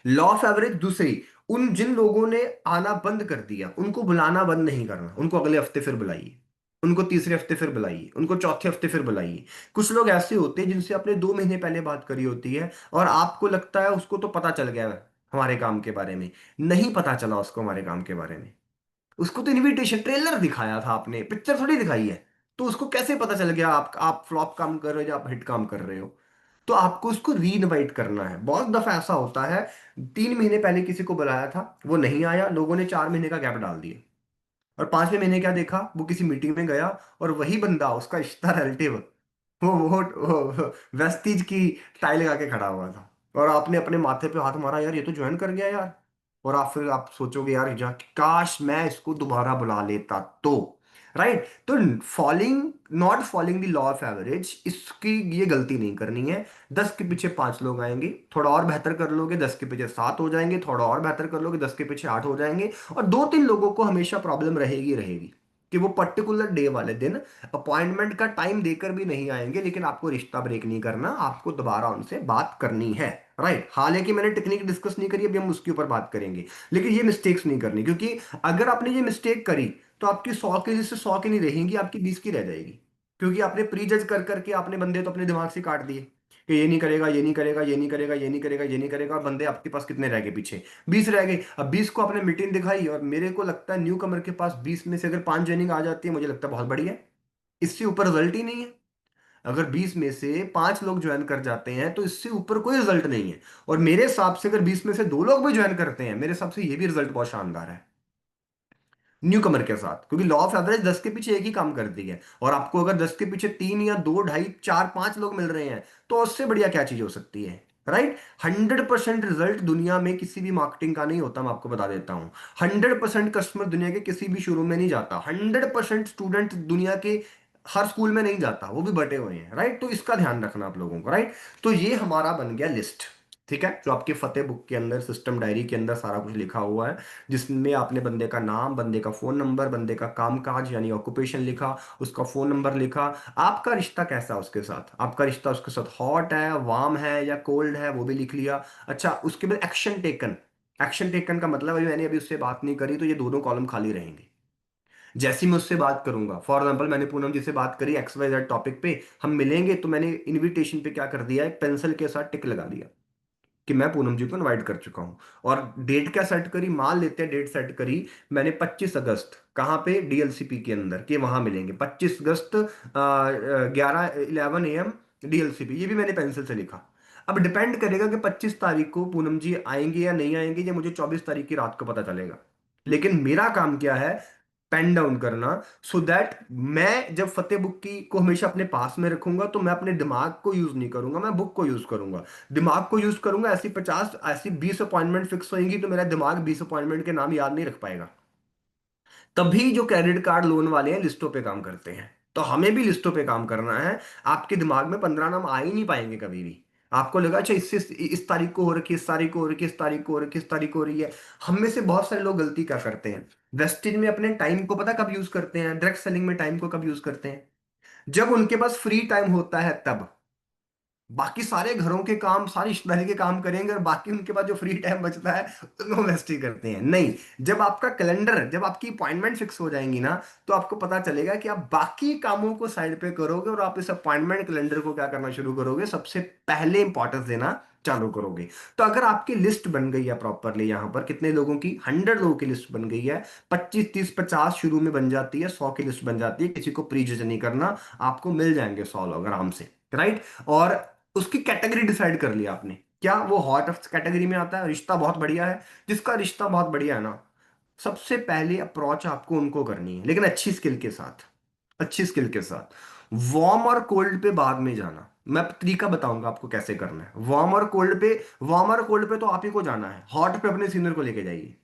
लॉ ऑफ एवरेज दूसरी, उन जिन लोगों ने आना बंद कर दिया, उनको बुलाना बंद नहीं करना। उनको अगले हफ्ते फिर बुलाइए, उनको तीसरे हफ्ते फिर बुलाइए, उनको चौथे हफ्ते फिर बुलाइए। कुछ लोग ऐसे होते हैं जिनसे आपने 2 महीने पहले बात करी होती है, और आपको लगता है उसको तो पता चल गया है हमारे काम के बारे में। नहीं पता चला उसको हमारे काम के बारे में। उसको तो इनविटेशन ट्रेलर दिखाया था आपने, पिक्चर थोड़ी दिखाई है। तो उसको कैसे पता चल गया आप फ्लॉप काम कर रहे हो या आप हिट काम कर रहे हो? तो आपको उसको री इनवाइट करना है। बहुत दफा ऐसा होता है, 3 महीने पहले किसी को बुलाया था, वो नहीं आया, लोगों ने 4 महीने का गैप डाल दिया, और 5वें महीने क्या देखा, वो किसी मीटिंग में गया, और वही बंदा, उसका रिश्ता रिलेटिव, वो वेस्टीज की टाई लगा के खड़ा हुआ था, और आपने अपने माथे पे हाथ मारा, यार ये तो ज्वाइन कर गया यार। और आप फिर आप सोचोगे यार जा, काश मैं इसको दोबारा बुला लेता तो। राइट? तो falling not following the law of average, इसकी ये गलती नहीं करनी है। 10 के पीछे 5 लोग आएंगे, थोड़ा और बेहतर कर लोगे 10 के पीछे 7 हो जाएंगे, थोड़ा और बेहतर कर लोगे 10 के पीछे 8 हो जाएंगे। और 2 3 लोगों को हमेशा प्रॉब्लम रहेगी रहेगी, कि वो पर्टिकुलर डे वाले दिन अपॉइंटमेंट का टाइम देकर भी नहीं आएंगे। लेकिन आपको रिश्ता ब्रेक नहीं करना, आपको दोबारा उनसे बात करनी है। राइट? हालांकि मैंने टेक्निक डिस्कस नहीं करी, अभी हम उसके ऊपर बात करेंगे। लेकिन ये मिस्टेक्स नहीं करनी, क्योंकि अगर आपने ये मिस्टेक करी, तो आपकी 100 की 100 की नहीं रहेंगी, आपकी 20 की रह जाएगी। क्योंकि आपने प्री जज कर करके आपने बंदे तो अपने दिमाग से काट दिए, कि ये नहीं करेगा, ये नहीं करेगा, ये नहीं करेगा, ये नहीं करेगा, ये नहीं करेगा, और बंदे आपके पास कितने रह गए पीछे? 20 रह गए। अब 20 को आपने मीटिंग दिखाई, और मेरे को लगता है न्यू कमर के पास 20 में से अगर 5 ज्वाइनिंग आ जाती है, मुझे लगता है बहुत बढ़िया है। इससे ऊपर रिजल्ट ही नहीं है। अगर 20 में से 5 लोग ज्वाइन कर जाते हैं, तो इससे ऊपर कोई रिजल्ट नहीं है। और मेरे हिसाब से अगर 20 में से 2 लोग भी ज्वाइन करते हैं, मेरे हिसाब से ये भी रिजल्ट बहुत शानदार है। न्यू कमर के साथ, क्योंकि लॉ ऑफ एवरेज 10 के पीछे एक ही काम करती है, और आपको अगर 10 के पीछे 3 या 2 ढाई 4 5 लोग मिल रहे हैं, तो उससे बढ़िया क्या चीज हो सकती है, राइट। 100% रिजल्ट दुनिया में किसी भी मार्केटिंग का नहीं होता, मैं आपको बता देता हूं। 100% कस्टमर दुनिया के किसी भी शोरूम में नहीं जाता। 100% स्टूडेंट दुनिया के हर स्कूल में नहीं जाता, वो भी बटे हुए हैं, राइट। तो इसका ध्यान रखना आप लोगों को, राइट। तो ये हमारा बन गया लिस्ट, ठीक है, जो आपके फतेह बुक के अंदर, सिस्टम डायरी के अंदर सारा कुछ लिखा हुआ है, जिसमें आपने बंदे का नाम, बंदे का फोन नंबर, बंदे का कामकाज यानी ऑक्यूपेशन लिखा, उसका फोन नंबर लिखा, आपका रिश्ता कैसा है उसके साथ, आपका रिश्ता उसके साथ हॉट है, वार्म है या कोल्ड है, वो भी लिख लिया। अच्छा, उसके बाद एक्शन टेकन। एक्शन टेकन का मतलब है, मैंने अभी उससे बात नहीं करी तो ये दोनों कॉलम खाली रहेंगे। जैसे ही मैं उससे बात करूंगा, फॉर एग्जाम्पल मैंने पूनम जी से बात करी XYZ टॉपिक पे, हम मिलेंगे, तो मैंने इनविटेशन पे क्या कर दिया, एक पेंसिल के साथ टिक लगा दिया कि मैं पूनम जी को इनवाइट कर चुका हूं। और डेट क्या सेट करी, मान लेते हैं डेट सेट करी मैंने 25 अगस्त, कहाँ पे, DLCP के अंदर, कि वहां मिलेंगे 25 अगस्त 11 11 AM DLCP, ये भी मैंने पेंसिल से लिखा। अब डिपेंड करेगा कि 25 तारीख को पूनम जी आएंगे या नहीं आएंगे, या मुझे 24 तारीख की रात को पता चलेगा। लेकिन मेरा काम क्या है, पेन डाउन करना, सो दैट मैं जब फतेह बुक की को हमेशा अपने पास में रखूंगा, तो मैं अपने दिमाग को यूज नहीं करूंगा, मैं बुक को यूज करूंगा। दिमाग को यूज करूंगा, ऐसी 50 ऐसी 20 अपॉइंटमेंट फिक्स होंगी, तो मेरा दिमाग 20 अपॉइंटमेंट के नाम याद नहीं रख पाएगा। तभी जो क्रेडिट कार्ड लोन वाले हैं लिस्टों पे काम करते हैं, तो हमें भी लिस्टों पे काम करना है। आपके दिमाग में 15 नाम आ ही नहीं पाएंगे कभी भी। आपको लगा अच्छा इससे इस तारीख को हो रखी है, इस तारीख को हो रखी है, इस तारीख को हो रखी है, इस तारीख को हो रही है। हम में से बहुत सारे लोग गलती क्या करते हैं, वेस्टेज में अपने टाइम को पता कब यूज करते हैं, डायरेक्ट सेलिंग में टाइम को कब यूज करते हैं, जब उनके पास फ्री टाइम होता है तब। बाकी सारे घरों के काम, सारी रिश्तेदारी के काम करेंगे, और बाकी उनके पास जो फ्री टाइम बचता है उसमें वेस्ट ही करते हैं। नहीं, जब आपका कैलेंडर, जब आपकी अपॉइंटमेंट फिक्स हो जाएंगी ना, तो आपको पता चलेगा कि आप बाकी कामों को साइड पे करोगे, और आप इस अपॉइंटमेंट कैलेंडर को क्या करना शुरू करोगे, सबसे पहले इंपॉर्टेंस देना चालू करोगे। तो अगर आपकी लिस्ट बन गई है प्रॉपरली, यहां पर कितने लोगों की, 100 लोगों की लिस्ट बन गई है, 25 30 50 शुरू में बन जाती है, 100 की लिस्ट बन जाती है, किसी को प्रीजज नहीं करना, आपको मिल जाएंगे 100 लोग आराम से, राइट। और उसकी कैटेगरी डिसाइड कर लिया आपने, क्या वो हॉट कैटेगरी में आता है, रिश्ता बहुत बढ़िया है, जिसका रिश्ता बहुत बढ़िया है ना, सबसे पहले अप्रोच आपको उनको करनी है, लेकिन अच्छी स्किल के साथ, अच्छी स्किल के साथ। वार्म और कोल्ड पे बाद में जाना, मैं तरीका बताऊंगा आपको कैसे करना है। वार्म और कोल्ड पे, वार्म और कोल्ड पे तो आप ही को जाना है, हॉट पे अपने सीनियर को लेके जाइए।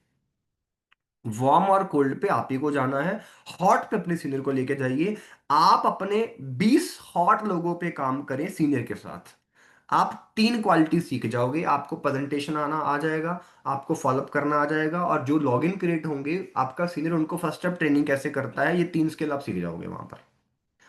वार्म और कोल्ड पे आप ही को जाना है, हॉट पे अपने सीनियर को लेके जाइए। आप अपने 20 हॉट लोगों पे काम करें सीनियर के साथ, आप 3 क्वालिटी सीख जाओगे, आपको प्रेजेंटेशन आना आ जाएगा, आपको फॉलोअप करना आ जाएगा, और जो लॉगिन क्रिएट होंगे, आपका सीनियर उनको फर्स्ट स्टेप ट्रेनिंग कैसे करता है, ये 3 स्किल आप सीख जाओगे वहां पर।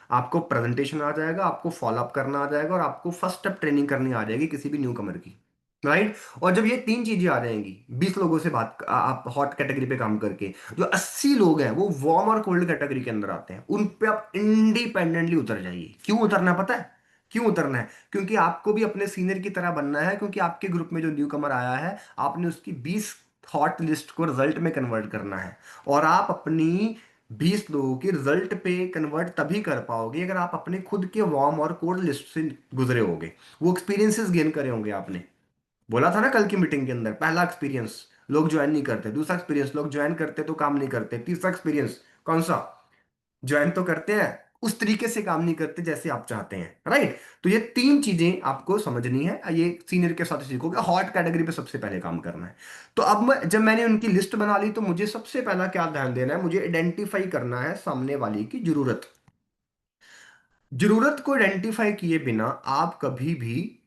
आपको प्रेजेंटेशन आ जाएगा, आपको फॉलोअप करना आ जाएगा, और आपको फर्स्ट स्टेप ट्रेनिंग करनी आ जाएगी किसी भी न्यू कमर की, राइट। और जब ये 3 चीजें आ जाएंगी, 20 लोगों से बात, आप हॉट कैटेगरी पे काम करके, जो 80 लोग हैं वो वार्म और कोल्ड कैटेगरी के अंदर आते हैं, उन पे आप इंडिपेंडेंटली उतर जाइए। क्यों उतरना है पता है, क्यों उतरना है, क्योंकि आपको भी अपने सीनियर की तरह बनना है, क्योंकि आपके ग्रुप में जो न्यू कमर आया है, आपने उसकी 20 हॉट लिस्ट को रिजल्ट में कन्वर्ट करना है। और आप अपनी 20 लोगों की रिजल्ट पे कन्वर्ट तभी कर पाओगे अगर आप अपने खुद के वार्म और कोल्ड लिस्ट से गुजरे होगे, वो एक्सपीरियंसेस गेन करे होंगे आपने। बोला था ना कल की मीटिंग के अंदर, पहला एक्सपीरियंस लोग ज्वाइन नहीं करते, दूसरा एक्सपीरियंस लोग ज्वाइन करते तो काम नहीं करते, तीसरा एक्सपीरियंस कौन सा, ज्वाइन तो करते हैं, उस तरीके से काम नहीं करते जैसे आप चाहते हैं, राइट। तो ये 3 चीजें आपको समझनी है, ये सीनियर के साथ सीखोगे, हॉट कैटेगरी पे सबसे पहले काम करना है। तो अब जब मैंने उनकी लिस्ट बना ली, तो मुझे सबसे पहला क्या ध्यान देना है, मुझे आइडेंटिफाई करना है सामने वाले की जरूरत। जरूरत को आइडेंटिफाई किए बिना आप कभी भी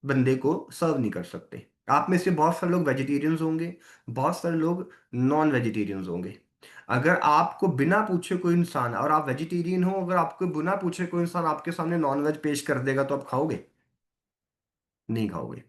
बंदे को सर्व नहीं कर सकते। आप में से बहुत सारे लोग वेजिटेरियंस होंगे, बहुत सारे लोग नॉन वेजिटेरियंस होंगे। अगर आपको बिना पूछे कोई इंसान, और आप वेजिटेरियन हो, अगर आपको बिना पूछे कोई इंसान आपके सामने नॉन वेज पेश कर देगा, तो आप खाओगे, नहीं खाओगे,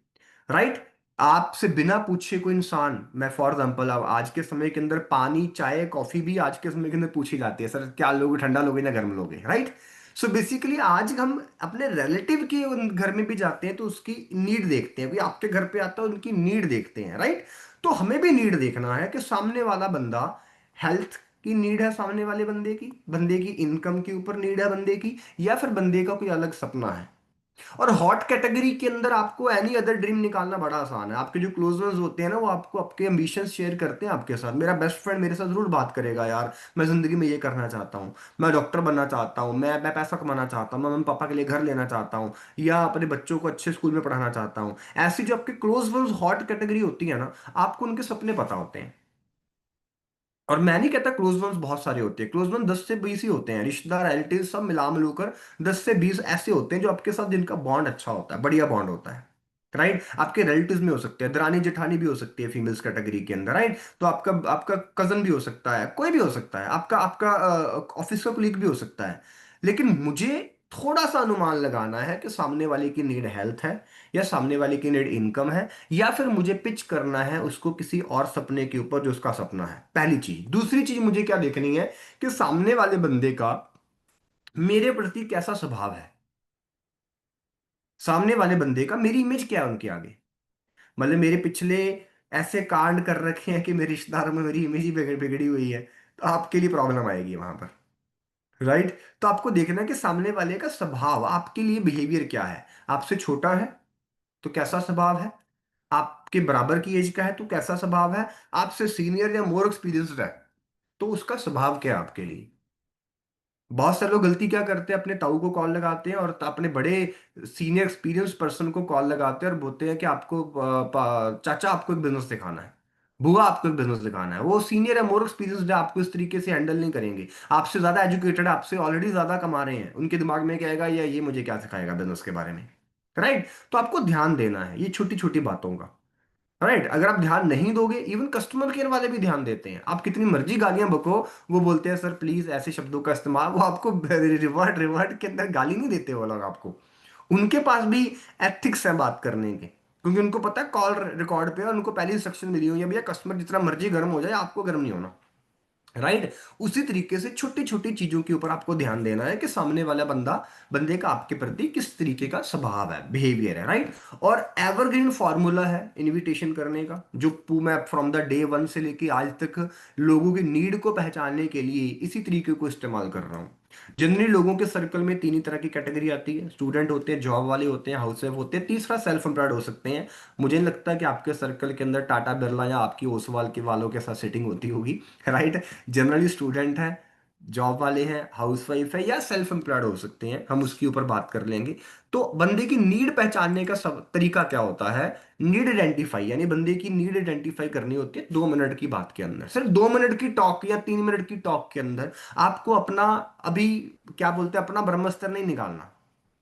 राइट। आपसे बिना पूछे कोई इंसान, मैं फॉर एग्जांपल, अब आज के समय के अंदर पानी चाय कॉफी भी आज के समय के अंदर पूछी जाती है, सर क्या लोगे, ठंडा लोगे ना गर्म लोगे, राइट। सो बेसिकली आज हम अपने रिलेटिव के घर में भी जाते हैं, तो उसकी नीड देखते हैं, कोई आपके घर पे आता है उनकी नीड देखते हैं, राइट। तो हमें भी नीड देखना है कि सामने वाला बंदा, हेल्थ की नीड है सामने वाले बंदे की, बंदे की इनकम के ऊपर नीड है बंदे की, या फिर बंदे का कोई अलग सपना है। और हॉट कैटेगरी के अंदर आपको एनी अदर ड्रीम निकालना बड़ा आसान है। आपके जो क्लोज ones होते हैं ना, वो आपको आपके एम्बिशंस शेयर करते हैं आपके साथ। मेरा बेस्ट फ्रेंड मेरे साथ जरूर बात करेगा, यार मैं जिंदगी में ये करना चाहता हूँ, मैं डॉक्टर बनना चाहता हूँ, मैं पैसा कमाना चाहता हूँ, मैं मम्मी पापा के लिए घर लेना चाहता हूँ, या अपने बच्चों को अच्छे स्कूल में पढ़ाना चाहता हूँ। ऐसी जो आपके क्लोज ones हॉट कैटेगरी होती है ना, आपको उनके सपने पता होते हैं। और मैं नहीं कहता क्लोज वंस बहुत सारे होते हैं, क्लोज वन 10 से 20 ही होते हैं, रिश्तेदार रिलेटिव सब मिला मिलकर 10 से 20 ऐसे होते हैं जो आपके साथ जिनका बॉन्ड अच्छा होता है, बढ़िया बॉन्ड होता है। राइट, आपके रिलेटिव्स में हो सकते हैं, दरानी जेठानी भी हो सकती है फीमेल्स कैटेगरी के अंदर, राइट। तो आपका आपका कजन भी हो सकता है, कोई भी हो सकता है, आपका आपका ऑफिस का कुलीग भी हो सकता है। लेकिन मुझे थोड़ा सा अनुमान लगाना है कि सामने वाले की नीड हेल्थ है, या सामने वाले की नीड इनकम है, या फिर मुझे पिच करना है उसको किसी और सपने के ऊपर जो उसका सपना है। पहली चीज। दूसरी चीज मुझे क्या देखनी है कि सामने वाले बंदे का मेरे प्रति कैसा स्वभाव है, सामने वाले बंदे का मेरी इमेज क्या है उनके आगे। मतलब मेरे पिछले ऐसे कांड कर रखे हैं कि मेरे रिश्तेदारों में मेरी इमेज ही बिगड़ी हुई है, तो आपके लिए प्रॉब्लम आएगी वहां पर। राइट। तो आपको देखना है कि सामने वाले का स्वभाव, आपके लिए बिहेवियर क्या है। आपसे छोटा है तो कैसा स्वभाव है, आपके बराबर की एज का है तो कैसा स्वभाव है, आपसे सीनियर या मोर एक्सपीरियंस्ड है तो उसका स्वभाव क्या है आपके लिए। बहुत सारे लोग गलती क्या करते हैं, अपने ताऊ को कॉल लगाते हैं और अपने बड़े सीनियर एक्सपीरियंस पर्सन को कॉल लगाते हैं और बोलते हैं कि आपको चाचा आपको एक बिजनेस दिखाना है, बुआ आपको एक बिजनेस दिखाना है। वो सीनियर है, मोर एक्सपीरियंस्ड है, आपको इस तरीके से हैंडल नहीं करेंगे। आपसे ज्यादा एजुकेटेड है, आपसे ऑलरेडी ज्यादा कमा रहे हैं, उनके दिमाग में क्या आएगा, या ये मुझे क्या सिखाएगा बिजनेस के बारे में। राइट। तो आपको ध्यान देना है ये छोटी छोटी बातों का। राइट। अगर आप ध्यान नहीं दोगे, इवन कस्टमर केयर वाले भी ध्यान देते हैं, आप कितनी मर्जी गालियां बको, वो बोलते हैं सर प्लीज ऐसे शब्दों का इस्तेमाल, वो आपको रिवर्ट रिवर्ट के अंदर गाली नहीं देते वो लोग आपको। उनके पास भी एथिक्स है बात करने के, क्योंकि उनको पता है कॉल रिकॉर्ड पे और उनको पहली इंस्ट्रक्शन मिली हुई है, भैया कस्टमर जितना मर्जी गर्म हो जाए आपको गर्म नहीं होना। राइट। उसी तरीके से छोटी छोटी चीजों के ऊपर आपको ध्यान देना है कि सामने वाला बंदे का आपके प्रति किस तरीके का स्वभाव है, बिहेवियर है। राइट। और एवरग्रीन फॉर्मूला है इनविटेशन करने का, जो मैं फ्रॉम द डे वन से लेके आज तक लोगों की नीड को पहचानने के लिए इसी तरीके को इस्तेमाल कर रहा हूँ। जनरली लोगों के सर्कल में तीन ही तरह की कैटेगरी आती है, स्टूडेंट होते हैं, जॉब वाले होते हैं, हाउस वाइफ होते हैं, तीसरा सेल्फ एम्प्लॉयड हो सकते हैं। मुझे नहीं लगता कि आपके सर्कल के अंदर टाटा बिरला या आपकी ओसवाल के वालों के साथ सेटिंग होती होगी। राइट। जनरली स्टूडेंट है, जॉब वाले हैं, हाउसवाइफ है, या सेल्फ एम्प्लॉयड हो सकते हैं, हम उसके ऊपर बात कर लेंगे। तो बंदे की नीड पहचानने का सब तरीका क्या होता है, नीड आइडेंटिफाई, यानी बंदे की नीड आइडेंटिफाई करनी होती है 2 मिनट की बात के अंदर, सिर्फ 2 मिनट की टॉक या 3 मिनट की टॉक के अंदर। आपको अपना, अभी क्या बोलते हैं, अपना ब्रह्मास्त्र नहीं निकालना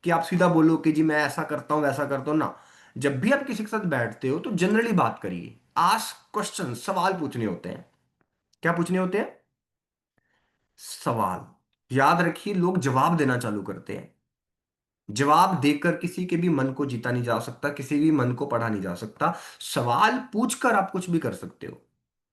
कि आप सीधा बोलो कि जी मैं ऐसा करता हूं वैसा करता हूं ना। जब भी आप किसी के साथ बैठते हो तो जनरली बात करिए, आस्क क्वेश्चन, सवाल पूछने होते हैं। क्या पूछने होते हैं, सवाल। याद रखिए, लोग जवाब देना चालू करते हैं, जवाब देकर किसी के भी मन को जीता नहीं जा सकता, किसी भी मन को पढ़ा नहीं जा सकता। सवाल पूछकर आप कुछ भी कर सकते हो।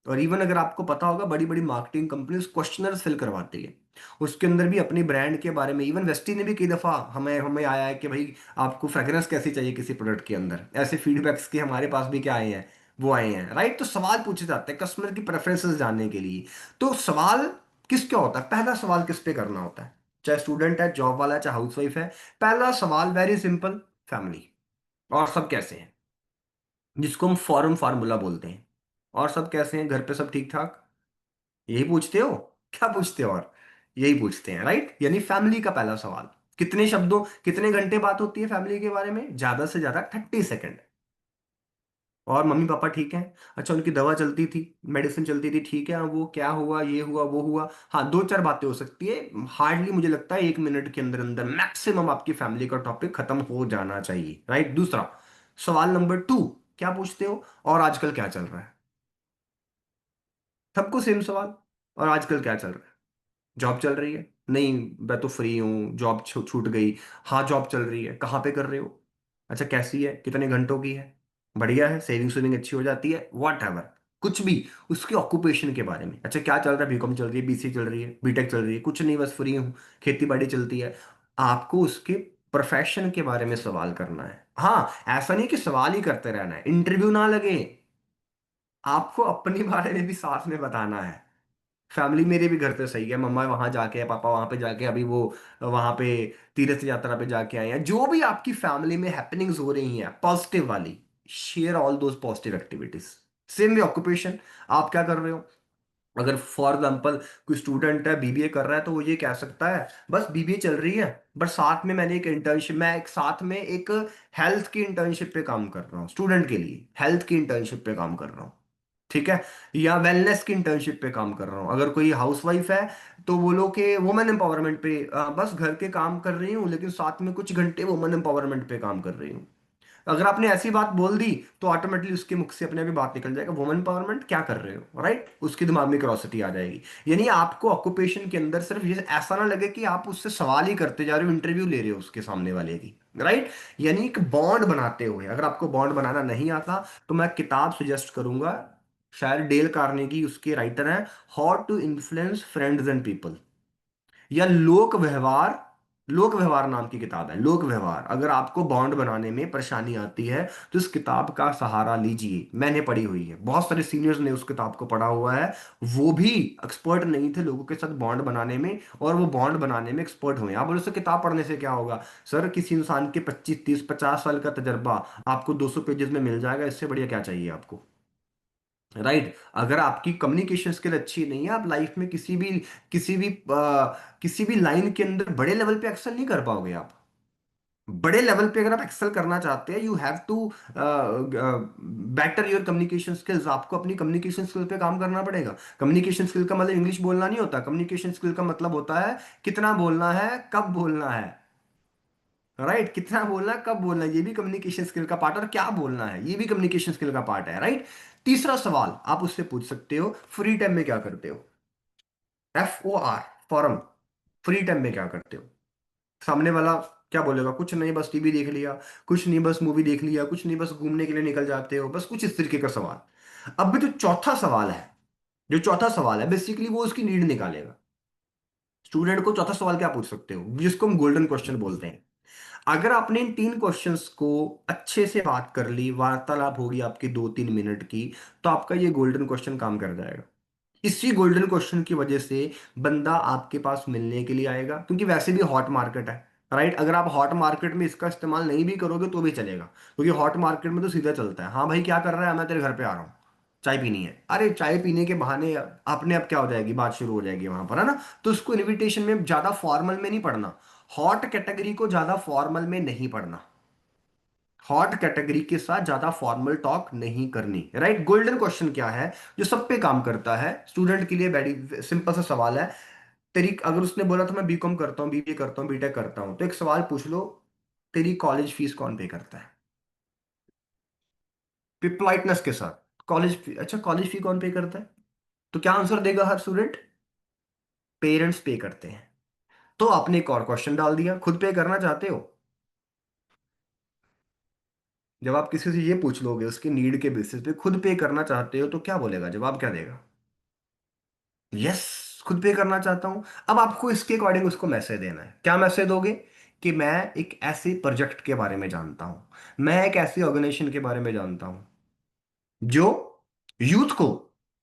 और इवन अगर आपको पता होगा, बड़ी बड़ी मार्केटिंग कंपनीज क्वेश्चनर्स फिल करवाती है, उसके अंदर भी अपनी ब्रांड के बारे में। इवन वेस्टी ने भी कई दफा हमें हमें आया है कि भाई आपको फ्रेग्रेंस कैसी चाहिए किसी प्रोडक्ट के अंदर, ऐसे फीडबैक्स के हमारे पास भी क्या आए हैं, वो आए हैं। राइट। तो सवाल पूछे जाते हैं कस्टमर की प्रेफरेंसेस जानने के लिए। तो सवाल किस क्या होता है, पहला सवाल किस पे करना होता है, चाहे स्टूडेंट है, जॉब वाला है, चाहे हाउसवाइफ है। पहला सवाल वेरी सिंपल, फैमिली और सब कैसे हैं, जिसको हम फॉर्म फार्मूला बोलते हैं। और सब कैसे हैं, घर पे सब ठीक ठाक, यही पूछते हो, क्या पूछते हो, और यही पूछते हैं। राइट। यानी फैमिली का पहला सवाल। कितने शब्दों, कितने घंटे बात होती है फैमिली के बारे में, ज्यादा से ज्यादा 30 सेकंड। और मम्मी पापा ठीक हैं, अच्छा उनकी दवा चलती थी, मेडिसिन चलती थी, ठीक है, हाँ, वो क्या हुआ, ये हुआ, वो हुआ। हाँ, दो चार बातें हो सकती है, हार्डली मुझे लगता है 1 मिनट के अंदर अंदर मैक्सिमम आपकी फैमिली का टॉपिक खत्म हो जाना चाहिए। राइट। दूसरा सवाल नंबर 2, क्या पूछते हो, और आजकल क्या चल रहा है। सबको सेम सवाल, और आजकल क्या चल रहा है, जॉब चल रही है, नहीं मैं तो फ्री हूँ, जॉब छूट गई। हाँ जॉब चल रही है, कहाँ पे कर रहे हो, अच्छा कैसी है, कितने घंटों की है, बढ़िया है, सेविंग सेविंग अच्छी हो जाती है, वॉट एवर, कुछ भी। उसके ऑक्यूपेशन के बारे में, अच्छा क्या चल रहा है, बीकॉम चल रही है, बीसी चल रही है, बीटेक चल रही है, कुछ नहीं बस फ्री हूँ, खेती बाड़ी चलती है। आपको उसके प्रोफेशन के बारे में सवाल करना है। हाँ, ऐसा नहीं कि सवाल ही करते रहना है, इंटरव्यू ना लगे, आपको अपने बारे में भी साथ में बताना है। फैमिली मेरे भी घर पे सही है, मम्मा वहां जाके, पापा वहां पे जाके, अभी वो वहां पे तीर्थ यात्रा पे जाके आए हैं। जो भी आपकी फैमिली में हैपनिंग्स हो रही हैं पॉजिटिव वाली, share all those positive activities. Same way occupation, आप क्या कर रहे हो? अगर फॉर एग्जाम्पल कोई स्टूडेंट है बीबीए कर रहा है, तो वो ये कह सकता है बस बीबीए चल रही है, बट साथ में मैंने एक इंटर्नशिप, मैं एक साथ में एक हेल्थ की इंटर्नशिप पे काम कर रहा हूँ, स्टूडेंट के लिए हेल्थ की इंटर्नशिप पे काम कर रहा हूँ, ठीक है? या वेलनेस की इंटर्नशिप पे काम कर रहा हूँ। अगर कोई हाउसवाइफ है तो बोलो कि वुमेन एम्पावरमेंट पे, बस घर के काम कर रही हूँ लेकिन साथ में कुछ घंटे वुमेन एम्पावरमेंट पे काम कर रही हूँ। अगर आपने ऐसी बात बोल दी तो ऑटोमेटिकली उसके मुख से अपने आप ही बात निकल जाएगा, वुमेन पावरमेंट क्या कर रहे हो, राइट? उसके दिमाग में क्यूरोसिटी आ जाएगी। यानी आपको ऑक्यूपेशन के अंदर सिर्फ ये ऐसा ना लगे कि आप उससे सवाल ही करते जा रहे हो, इंटरव्यू ले रहे हो उसके सामने वाले की, राइट? यानी एक बॉन्ड बनाते हुए, अगर आपको बॉन्ड बनाना नहीं आता तो मैं किताब सजेस्ट करूंगा, शायद डेल कार्नेगी उसके राइटर हैं, how to influence friends and people, या लोक व्यवहार। लोक व्यवहार नाम की किताब है, लोक व्यवहार। अगर आपको बॉन्ड बनाने में परेशानी आती है तो इस किताब का सहारा लीजिए, मैंने पढ़ी हुई है, बहुत सारे सीनियर्स ने उस किताब को पढ़ा हुआ है, वो भी एक्सपर्ट नहीं थे लोगों के साथ बॉन्ड बनाने में, और वो बॉन्ड बनाने में एक्सपर्ट हुए। आप बोले सर किताब पढ़ने से क्या होगा? सर किसी इंसान के 25 30 50 साल का तजर्बा आपको 200 पेजेस में मिल जाएगा, इससे बढ़िया क्या चाहिए आपको, राइट? अगर आपकी कम्युनिकेशन स्किल अच्छी नहीं है, आप लाइफ में किसी भी किसी भी लाइन के अंदर बड़े लेवल पे एक्सेल नहीं कर पाओगे आप। बड़े लेवल पे अगर आप एक्सेल करना चाहते हैं, you have to better your communication skills. आपको अपनी कम्युनिकेशन स्किल पे काम करना पड़ेगा। कम्युनिकेशन स्किल का मतलब इंग्लिश बोलना नहीं होता, कम्युनिकेशन स्किल का मतलब होता है कितना बोलना है, कब बोलना है, राइट? कितना बोलना है, कब बोलना है, ये भी कम्युनिकेशन स्किल का पार्ट, और क्या बोलना है ये भी कम्युनिकेशन स्किल का पार्ट है, राइट? तीसरा सवाल आप उससे पूछ सकते हो, फ्री टाइम में क्या करते हो? FOR, forum. फ्री टाइम में क्या करते हो? सामने वाला क्या बोलेगा? कुछ नहीं, बस टीवी देख लिया, कुछ नहीं बस मूवी देख लिया, कुछ नहीं बस घूमने के लिए निकल जाते हो, बस कुछ इस तरीके का सवाल। अब भी जो चौथा सवाल है, जो चौथा सवाल है बेसिकली वो उसकी नीड निकालेगा। स्टूडेंट को चौथा सवाल क्या पूछ सकते हो, जिसको हम गोल्डन क्वेश्चन बोलते हैं। अगर आपने इन 3 क्वेश्चंस को अच्छे से बात कर ली, वार्तालाप होगी आपकी 2 3 मिनट की, तो आपका ये गोल्डन क्वेश्चन काम कर जाएगा। इसी गोल्डन क्वेश्चन की वजह से बंदा आपके पास मिलने के लिए आएगा, क्योंकि वैसे भी हॉट मार्केट है, राइट? अगर आप हॉट मार्केट में इसका इस्तेमाल नहीं भी करोगे तो भी चलेगा, क्योंकि हॉट मार्केट में तो सीधा चलता है, हाँ भाई क्या कर रहा है, मैं तेरे घर पे आ रहा हूँ, चाय पीनी है। अरे चाय पीने के बहाने अपने आप क्या हो जाएगी, बात शुरू हो जाएगी वहां पर, है ना? तो उसको इनविटेशन में ज्यादा फॉर्मल में नहीं पढ़ना, हॉट कैटेगरी को ज्यादा फॉर्मल में नहीं पढ़ना, हॉट कैटेगरी के साथ ज्यादा फॉर्मल टॉक नहीं करनी, राइट? गोल्डन क्वेश्चन क्या है जो सब पे काम करता है स्टूडेंट के लिए? वेरी सिंपल सा सवाल है। तेरी, अगर उसने बोला था मैं बीकॉम करता हूँ, बीबीए करता हूँ, बीटेक करता हूँ, तो एक सवाल पूछ लो, तेरी कॉलेज फीस कौन पे करता है? पोलाइटनेस के साथ, कॉलेज फी, अच्छा कॉलेज फी कौन पे करता है? तो क्या आंसर देगा हर स्टूडेंट? पेरेंट्स पे करते हैं। तो आपने एक और क्वेश्चन डाल दिया, खुद पे करना चाहते हो? जब आप किसी से ये पूछ लोगे उसकी नीड के बेसिस पे खुद पे करना चाहते हो, तो क्या बोलेगा, जवाब क्या देगा? यस, खुद पे करना चाहता हूं। अब आपको इसके अकॉर्डिंग उसको मैसेज देना है। क्या मैसेज दोगे? कि मैं एक ऐसे प्रोजेक्ट के बारे में जानता हूं, मैं एक ऐसी ऑर्गेनाइजेशन के बारे में जानता हूं जो यूथ को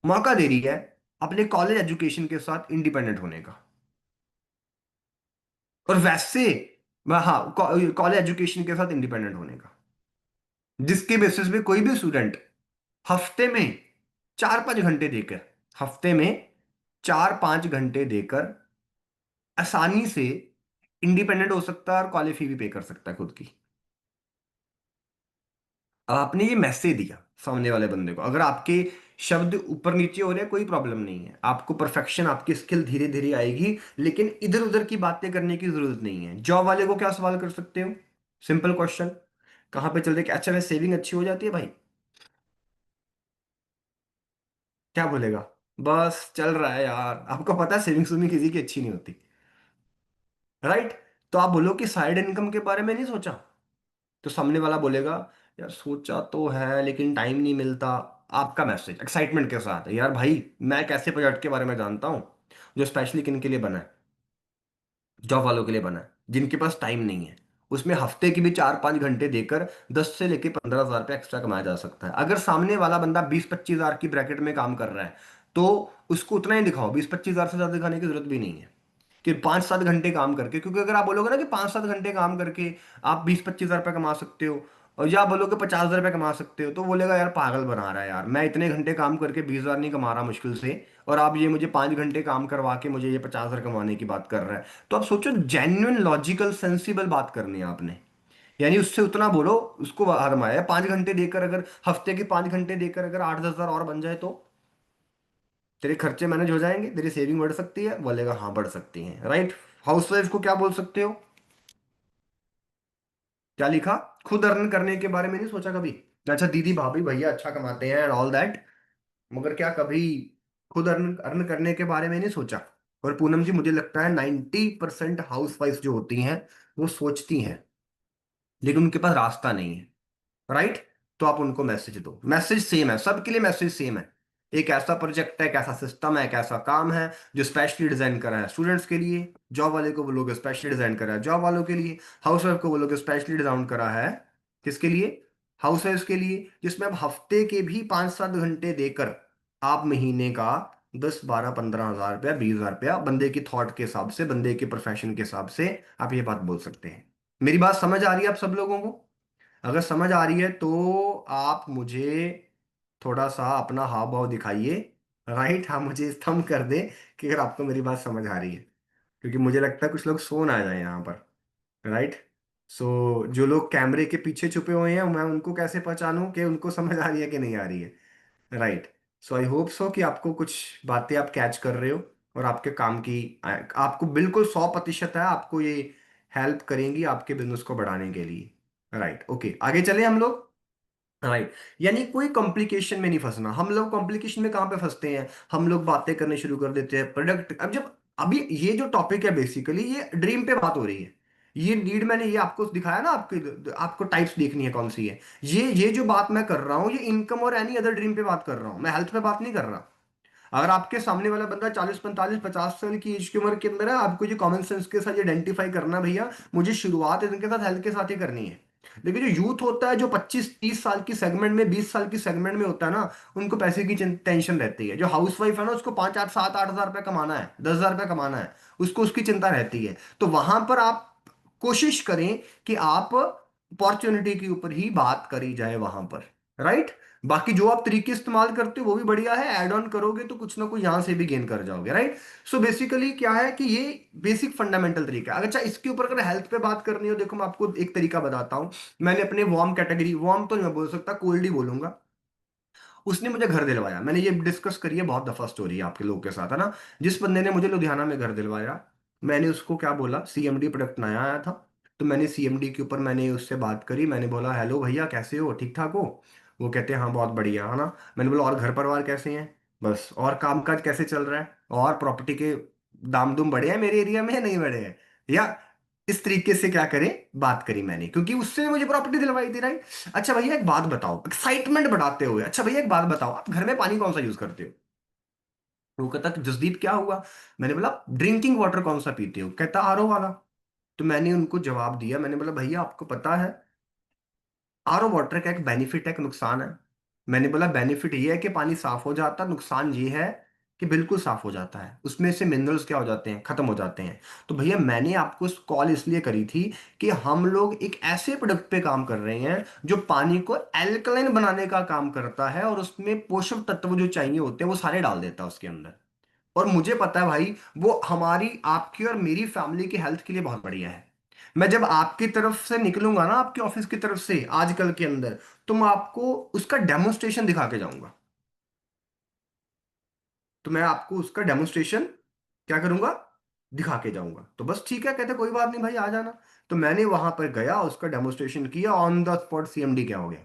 मौका दे रही है अपने कॉलेज एजुकेशन के साथ इंडिपेंडेंट होने का। और वैसे हाँ, कॉलेज एजुकेशन के साथ इंडिपेंडेंट होने का, जिसके बेसिस पे कोई भी स्टूडेंट हफ्ते में 4 5 घंटे देकर, हफ्ते में 4 5 घंटे देकर आसानी से इंडिपेंडेंट हो सकता है और कॉलेज फी भी पे कर सकता है खुद की। अब आपने ये मैसेज दिया सामने वाले बंदे को, अगर आपके शब्द ऊपर नीचे हो रहे हैं कोई प्रॉब्लम नहीं है, आपको परफेक्शन, आपकी स्किल धीरे धीरे आएगी, लेकिन इधर उधर की बातें करने की जरूरत नहीं है। जॉब वाले को क्या सवाल कर सकते हो? सिंपल क्वेश्चन, कहाँ पे चल रहे कि अच्छा मैं सेविंग अच्छी हो जाती है भाई? क्या बोलेगा? बस चल रहा है यार, आपको पता है सेविंग सुविंग किसी की अच्छी नहीं होती, राइट? तो आप बोलो कि साइड इनकम के बारे में नहीं सोचा, तो सामने वाला बोलेगा यार सोचा तो है लेकिन टाइम नहीं मिलता। आपका मैसेज एक्साइटमेंट के साथ है, यार भाई मैं एक ऐसे प्रोजेक्ट के बारे में जानता हूँ जो स्पेशली किन के लिए बना है, जॉब वालों के लिए बना है जिनके पास टाइम नहीं है, उसमें हफ्ते की भी 4-5 घंटे देकर 10 से लेके 15 हज़ार रुपये एक्स्ट्रा कमाया जा सकता है। अगर सामने वाला बंदा 20-25 हज़ार की ब्रैकेट में काम कर रहा है तो उसको उतना ही दिखाओ, 20-25 हज़ार से ज्यादा दिखाने की जरूरत भी नहीं है कि 5-7 घंटे काम करके। क्योंकि अगर आप बोलोगे ना कि 5-7 घंटे काम करके आप 20-25 हज़ार रुपये कमा सकते हो, और या बोलोगे 50 हज़ार रुपये कमा सकते हो, तो बोलेगा यार पागल बना रहा है यार, मैं इतने घंटे काम करके 20 हज़ार नहीं कमा रहा मुश्किल से, और आप ये मुझे 5 घंटे काम करवा के मुझे ये 50 हज़ार कमाने की बात कर रहा है। तो आप सोचो, जेन्युइन लॉजिकल सेंसिबल बात करनी है आपने, यानी उससे उतना बोलो, उसको हरमाया 5 घंटे देकर, अगर हफ्ते के 5 घंटे देकर अगर 8-10 हज़ार और बन जाए तो तेरे खर्चे मैनेज हो जाएंगे, तेरी सेविंग बढ़ सकती है। बोलेगा हाँ बढ़ सकती है, राइट। हाउसवाइफ को क्या बोल सकते हो? क्या लिखा? खुद अर्न करने के बारे में नहीं सोचा कभी? अच्छा, दीदी भाभी भैया अच्छा कमाते हैं एंड ऑल दैट, मगर क्या कभी खुद अर्न अर्न करने के बारे में नहीं सोचा? और पूनम जी, मुझे लगता है 90% हाउस वाइफ जो होती हैं वो सोचती हैं, लेकिन उनके पास रास्ता नहीं है, राइट। तो आप उनको मैसेज दो, मैसेज सेम है सबके लिए, मैसेज सेम है। एक ऐसा प्रोजेक्ट है, एक ऐसा सिस्टम है, एक ऐसा काम है जो स्पेशली डिजाइन करा है स्टूडेंट्स के लिए। जॉब वाले को बोलोगे स्पेशली डिजाइन करा है जॉब वालों के लिए। हाउस वाइफ को बोलोगे स्पेशली डिजाइन करा है किसके लिए? हाउस वाइफ के लिए, जिसमें आप हफ्ते के भी 5-7 घंटे देकर आप महीने का 10-12-15 हज़ार रुपया, 20 हज़ार रुपया, बंदे की थॉट के हिसाब से, बंदे के प्रोफेशन के हिसाब से आप ये बात बोल सकते हैं। मेरी बात समझ आ रही है आप सब लोगों को? अगर समझ आ रही है तो आप मुझे थोड़ा सा अपना हाव भाव दिखाइए, राइट। हाँ, मुझे स्तंभ कर दे कि अगर आपको मेरी बात समझ आ रही है, क्योंकि मुझे लगता है कुछ लोग सो ना जाए यहाँ पर, राइट। सो जो लोग कैमरे के पीछे छुपे हुए हैं, मैं उनको कैसे पहचानूं कि उनको समझ आ रही है कि नहीं आ रही है, right. So I hope so कि आपको कुछ बातें आप कैच कर रहे हो, और आपके काम की आपको बिल्कुल 100% है, आपको ये हेल्प करेंगी आपके बिजनेस को बढ़ाने के लिए, राइट। ओके, आगे चले हम लोग, राइट। यानी कोई कॉम्प्लिकेशन में नहीं फंसना। हम लोग कॉम्प्लिकेशन में कहाँ पे फंसते हैं? हम लोग बातें करने शुरू कर देते हैं प्रोडक्ट। अब जब अभी ये जो टॉपिक है बेसिकली ये ड्रीम पे बात हो रही है, ये नीड मैंने ये आपको दिखाया ना, आपको टाइप्स देखनी है कौन सी है। ये जो बात मैं कर रहा हूँ ये इनकम और एनी अदर ड्रीम पे बात कर रहा हूँ, मैं हेल्थ पे बात नहीं कर रहा। अगर आपके सामने वाला बंदा 40-45-50 साल की एज की उम्र के अंदर है, आपको जो कॉमन सेंस के साथ आइडेंटिफाई करना, भैया मुझे शुरुआत इनके साथ हेल्थ के साथ ही करनी है। लेकिन जो यूथ होता है, जो 25-30 साल की सेगमेंट में, 20 साल की सेगमेंट में होता है ना, उनको पैसे की टेंशन रहती है। जो हाउस वाइफ है ना, उसको 5-8 7-8 हज़ार रुपये कमाना है, 10 हज़ार रुपये कमाना है, उसको उसकी चिंता रहती है। तो वहां पर आप कोशिश करें कि आप अपॉर्चुनिटी के ऊपर ही बात करी जाए वहां पर, राइट। बाकी जो आप तरीके इस्तेमाल करते हो वो भी बढ़िया है, ऐड ऑन करोगे तो कुछ ना कुछ यहां से भी गेन कर जाओगे, राइट। सो बेसिकली क्या है कि ये बेसिक फंडामेंटल तरीका है। अच्छा, इसके ऊपर अगर हेल्थ पे बात करनी हो, देखो मैं आपको एक तरीका बताता हूं। मैंने अपने वार्म कैटेगरी, वार्म तो नहीं मैं बोल सकता, कोल्ड ही बोलूंगा, उसने मुझे घर दिलवाया। मैंने ये डिस्कस करी है बहुत दफा, स्टोरी आपके लोग के साथ, है ना। जिस बंदे ने मुझे लुधियाना में घर दिलवाया, मैंने उसको क्या बोला, सीएमडी प्रोडक्ट नया आया था, तो मैंने सीएमडी के ऊपर मैंने उससे बात करी। मैंने बोला हेलो भैया कैसे हो, ठीक ठाक हो? वो कहते हैं हाँ बहुत बढ़िया, है ना। मैंने बोला और घर परिवार कैसे हैं? बस, और कामकाज कैसे चल रहा है, और प्रॉपर्टी के दाम दुम बढ़े हैं मेरे एरिया में या नहीं बढ़े हैं, या इस तरीके से क्या करें, बात करी मैंने, क्योंकि उससे मुझे प्रॉपर्टी दिलवाई थी, राइट। अच्छा भैया एक बात बताओ, एक्साइटमेंट बढ़ाते हुए, अच्छा भैया एक बात बताओ, आप घर में पानी कौन सा यूज करते हो? वो कहता कि जसदीप क्या हुआ? मैंने बोला ड्रिंकिंग वाटर कौन सा पीते हो? कहता आरओ वाला। तो मैंने उनको जवाब दिया, मैंने बोला भैया आपको पता है आरओ वाटर का एक बेनिफिट है, एक नुकसान है? मैंने बोला बेनिफिट ये है कि पानी साफ हो जाता है, नुकसान ये है कि बिल्कुल साफ हो जाता है, उसमें से मिनरल्स क्या हो जाते हैं, खत्म हो जाते हैं। तो भैया मैंने आपको कॉल इसलिए करी थी कि हम लोग एक ऐसे प्रोडक्ट पे काम कर रहे हैं जो पानी को एल्कलाइन बनाने का काम करता है, और उसमें पोषक तत्व जो चाहिए होते हैं वो सारे डाल देता है उसके अंदर। और मुझे पता है भाई, वो हमारी, आपकी और मेरी फैमिली की हेल्थ के लिए बहुत बढ़िया है। मैं जब आपकी तरफ से निकलूंगा ना, आपके ऑफिस की तरफ से आजकल के अंदर, तो मैं आपको उसका डेमोन्स्ट्रेशन दिखा के जाऊंगा। तो मैं आपको उसका डेमोन्स्ट्रेशन क्या करूंगा, दिखा के जाऊंगा। तो बस ठीक है, कहते कोई बात नहीं भाई आ जाना। तो मैंने वहां पर गया, उसका डेमोन्स्ट्रेशन किया, ऑन द स्पॉट सीएमडी क्या हो गया,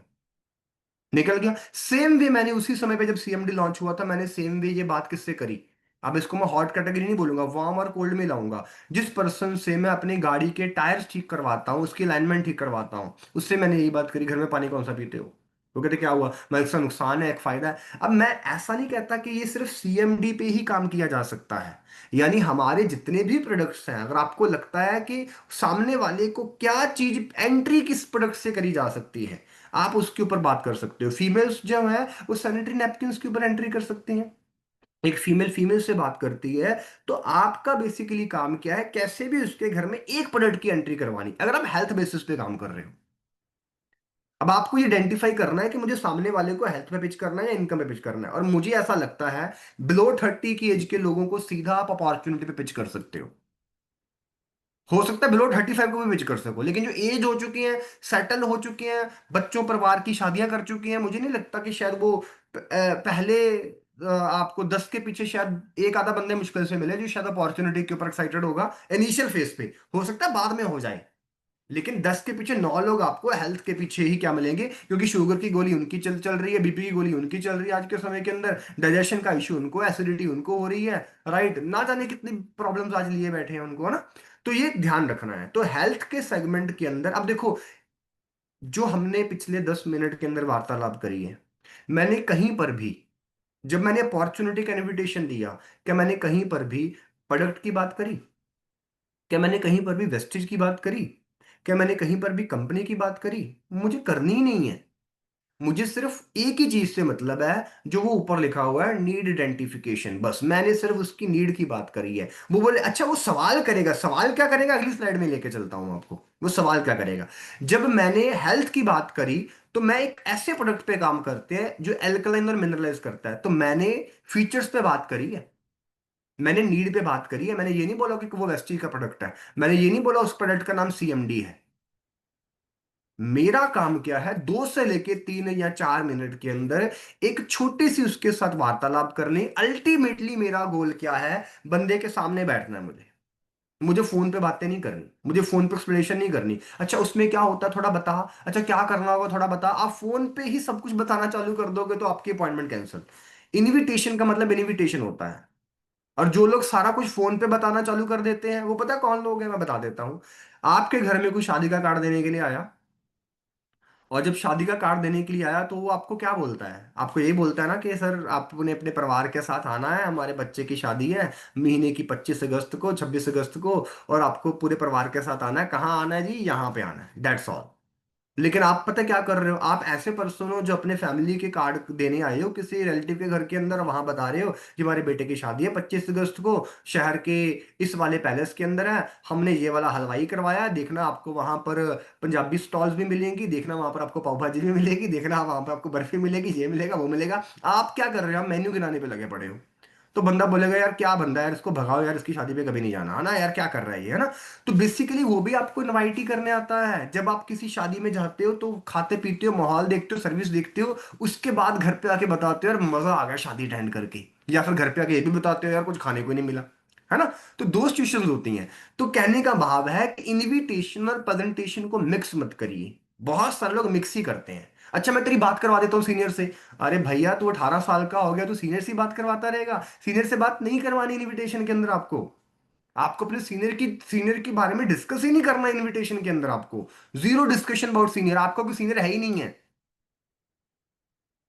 निकल गया। सेम वे मैंने उसी समय पे जब सीएमडी लॉन्च हुआ था, मैंने सेम वे ये बात किससे करी? अब इसको मैं हॉट कैटेगरी नहीं बोलूंगा, वार्म और कोल्ड में लाऊंगा। जिस पर्सन से मैं अपनी गाड़ी के टायर्स ठीक करवाता हूँ, उसकी अलाइनमेंट ठीक करवाता हूँ, उससे मैंने यही बात करी, घर में पानी कौन सा पीते हो? वो कहते क्या हुआ, मैं इसका नुकसान है एक फायदा है। अब मैं ऐसा नहीं कहता कि ये सिर्फ सीएमडी पे ही काम किया जा सकता है। यानी हमारे जितने भी प्रोडक्ट्स हैं, अगर आपको लगता है कि सामने वाले को क्या चीज एंट्री किस प्रोडक्ट से करी जा सकती है, आप उसके ऊपर बात कर सकते हो। फीमेल्स जो है वो सैनिटरी नैपकिन के ऊपर एंट्री कर सकती हैं। एक फीमेल फीमेल से बात करती है, तो आपका बेसिकली काम क्या है, कैसे भी उसके घर में एक प्रोडक्ट की एंट्री करवानी, अगर आप हेल्थ बेसिस पे काम कर रहे हो। अब आपको ये आइडेंटिफाई करना है कि मुझे सामने वाले को हेल्थ पे पिच करना है या इनकम पे पिच करना है। और मुझे ऐसा लगता है बिलो 30 की एज के लोगों को सीधा आप अपॉर्चुनिटी पे पिच कर सकते हो सकता है बिलो 35 को भी पिच कर सको, लेकिन जो एज हो चुकी है, सेटल हो चुके हैं, बच्चों परिवार की शादियां कर चुकी हैं, मुझे नहीं लगता कि शायद वो पहले आपको 10 के पीछे शायद एक आधा बंदे मुश्किल से मिले जो शायद अपॉर्चुनिटी के ऊपर एक्साइटेड होगा इनिशियल फेज पे। हो सकता है बाद में हो जाए, लेकिन 10 के पीछे 9 लोग आपको हेल्थ के पीछे ही क्या मिलेंगे, क्योंकि शुगर की गोली उनकी चल चल रही है, बीपी की गोली उनकी चल रही है आज के समय के अंदर, डाइजेशन का इशू उनको, एसिडिटी उनको हो रही है, राइट, ना जाने कितनी प्रॉब्लम्स आज लिए बैठे हैं उनको, है ना। तो ये ध्यान रखना है। तो हेल्थ के सेगमेंट के अंदर अब देखो, जो हमने पिछले 10 मिनट के अंदर वार्तालाप करी है, मैंने कहीं पर भी, जब मैंने अपॉर्चुनिटी का इनविटेशन दिया, क्या मैंने कहीं पर भी प्रोडक्ट की बात करी? क्या मैंने कहीं पर भी वेस्टेज की बात करी? क्या मैंने कहीं पर भी कंपनी की बात करी? मुझे करनी ही नहीं है। मुझे सिर्फ एक ही चीज से मतलब है, जो वो ऊपर लिखा हुआ है, नीड आइडेंटिफिकेशन। बस मैंने सिर्फ उसकी नीड की बात करी है। वो बोले अच्छा वो सवाल करेगा, सवाल क्या करेगा अगली स्लाइड में लेके चलता हूं आपको, वो सवाल क्या करेगा। जब मैंने हेल्थ की बात करी, तो मैं एक ऐसे प्रोडक्ट पे काम करते हैं जो एल्कलाइन और मिनरलाइज करता है, तो मैंने फीचर्स पे बात करी है, मैंने नीड पे बात करी है। मैंने ये नहीं बोला कि वो वेस्टीज का प्रोडक्ट है, मैंने ये नहीं बोला उस प्रोडक्ट का नाम सीएमडी है। मेरा काम क्या है, 2 से लेके 3 या 4 मिनट के अंदर एक छोटी सी उसके साथ वार्तालाप करनी। अल्टीमेटली मेरा गोल क्या है, बंदे के सामने बैठना है मुझे। मुझे फोन पे बातें नहीं करनी, मुझे फोन पे एक्सप्लेनेशन नहीं करनी, अच्छा उसमें क्या होता है थोड़ा बता, अच्छा क्या करना होगा थोड़ा बता। आप फोन पे ही सब कुछ बताना चालू कर दोगे तो आपकी अपॉइंटमेंट कैंसिल। इनविटेशन का मतलब इनविटेशन होता है। और जो लोग सारा कुछ फोन पे बताना चालू कर देते हैं, वो पता है कौन लोग हैं, मैं बता देता हूं। आपके घर में कोई शादी का कार्ड देने के लिए आया, और जब शादी का कार्ड देने के लिए आया, तो वो आपको क्या बोलता है, आपको यही बोलता है ना कि सर आपने अपने परिवार के साथ आना है, हमारे बच्चे की शादी है महीने की 25 अगस्त को, 26 अगस्त को, और आपको पूरे परिवार के साथ आना है। कहाँ आना है जी, यहाँ पे आना है, दैट्स ऑल। लेकिन आप पता क्या कर रहे हो, आप ऐसे पर्सन हो जो अपने फैमिली के कार्ड देने आए हो किसी रिलेटिव के घर के अंदर, वहां बता रहे हो कि हमारे बेटे की शादी है 25 अगस्त को, शहर के इस वाले पैलेस के अंदर है, हमने ये वाला हलवाई करवाया है, देखना आपको वहां पर पंजाबी स्टॉल्स भी मिलेंगी, देखना वहां पर आपको पाव भाजी भी मिलेगी, देखना वहां पर आपको बर्फी मिलेगी, ये मिलेगा वो मिलेगा। आप क्या कर रहे हो, आप मेन्यू गिनाने पे लगे पड़े हो। तो बंदा बोलेगा यार क्या बंदा है यार, इसको भगाओ यार, इसकी शादी पे कभी नहीं जाना, है ना यार, क्या कर रहा है ये, है ना। तो बेसिकली वो भी आपको इनवाइट ही करने आता है। जब आप किसी शादी में जाते हो तो खाते पीते हो, माहौल देखते हो, सर्विस देखते हो, उसके बाद घर पे आके बताते हो यार मजा आ गया शादी अटेंड करके, या फिर घर पे आके ये भी बताते हो यार कुछ खाने को ही नहीं मिला, है ना। तो दो सिचुएशंस होती हैं। तो कहने का भाव है कि इनविटेशन और प्रेजेंटेशन को मिक्स मत करिए। बहुत सारे लोग मिक्स ही करते हैं। अच्छा मैं तेरी बात करवा देता हूँ सीनियर से। अरे भैया तू 18 साल का हो गया, तू सीनियर से बात करवाता रहेगा? सीनियर से बात नहीं करवानी इनविटेशन के अंदर आपको। आपको अपने सीनियर के बारे में डिस्कस ही नहीं करना इनविटेशन के अंदर आपको। जीरो डिस्कशन अबाउट सीनियर, आपका कोई सीनियर है ही नहीं है।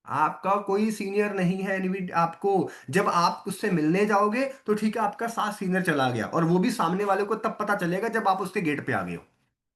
आपका कोई सीनियर नहीं है इनविट आपको। जब आप उससे मिलने जाओगे तो ठीक है, आपका साथ सीनियर चला गया, और वो भी सामने वाले को तब पता चलेगा जब आप उसके गेट पे आ गए हो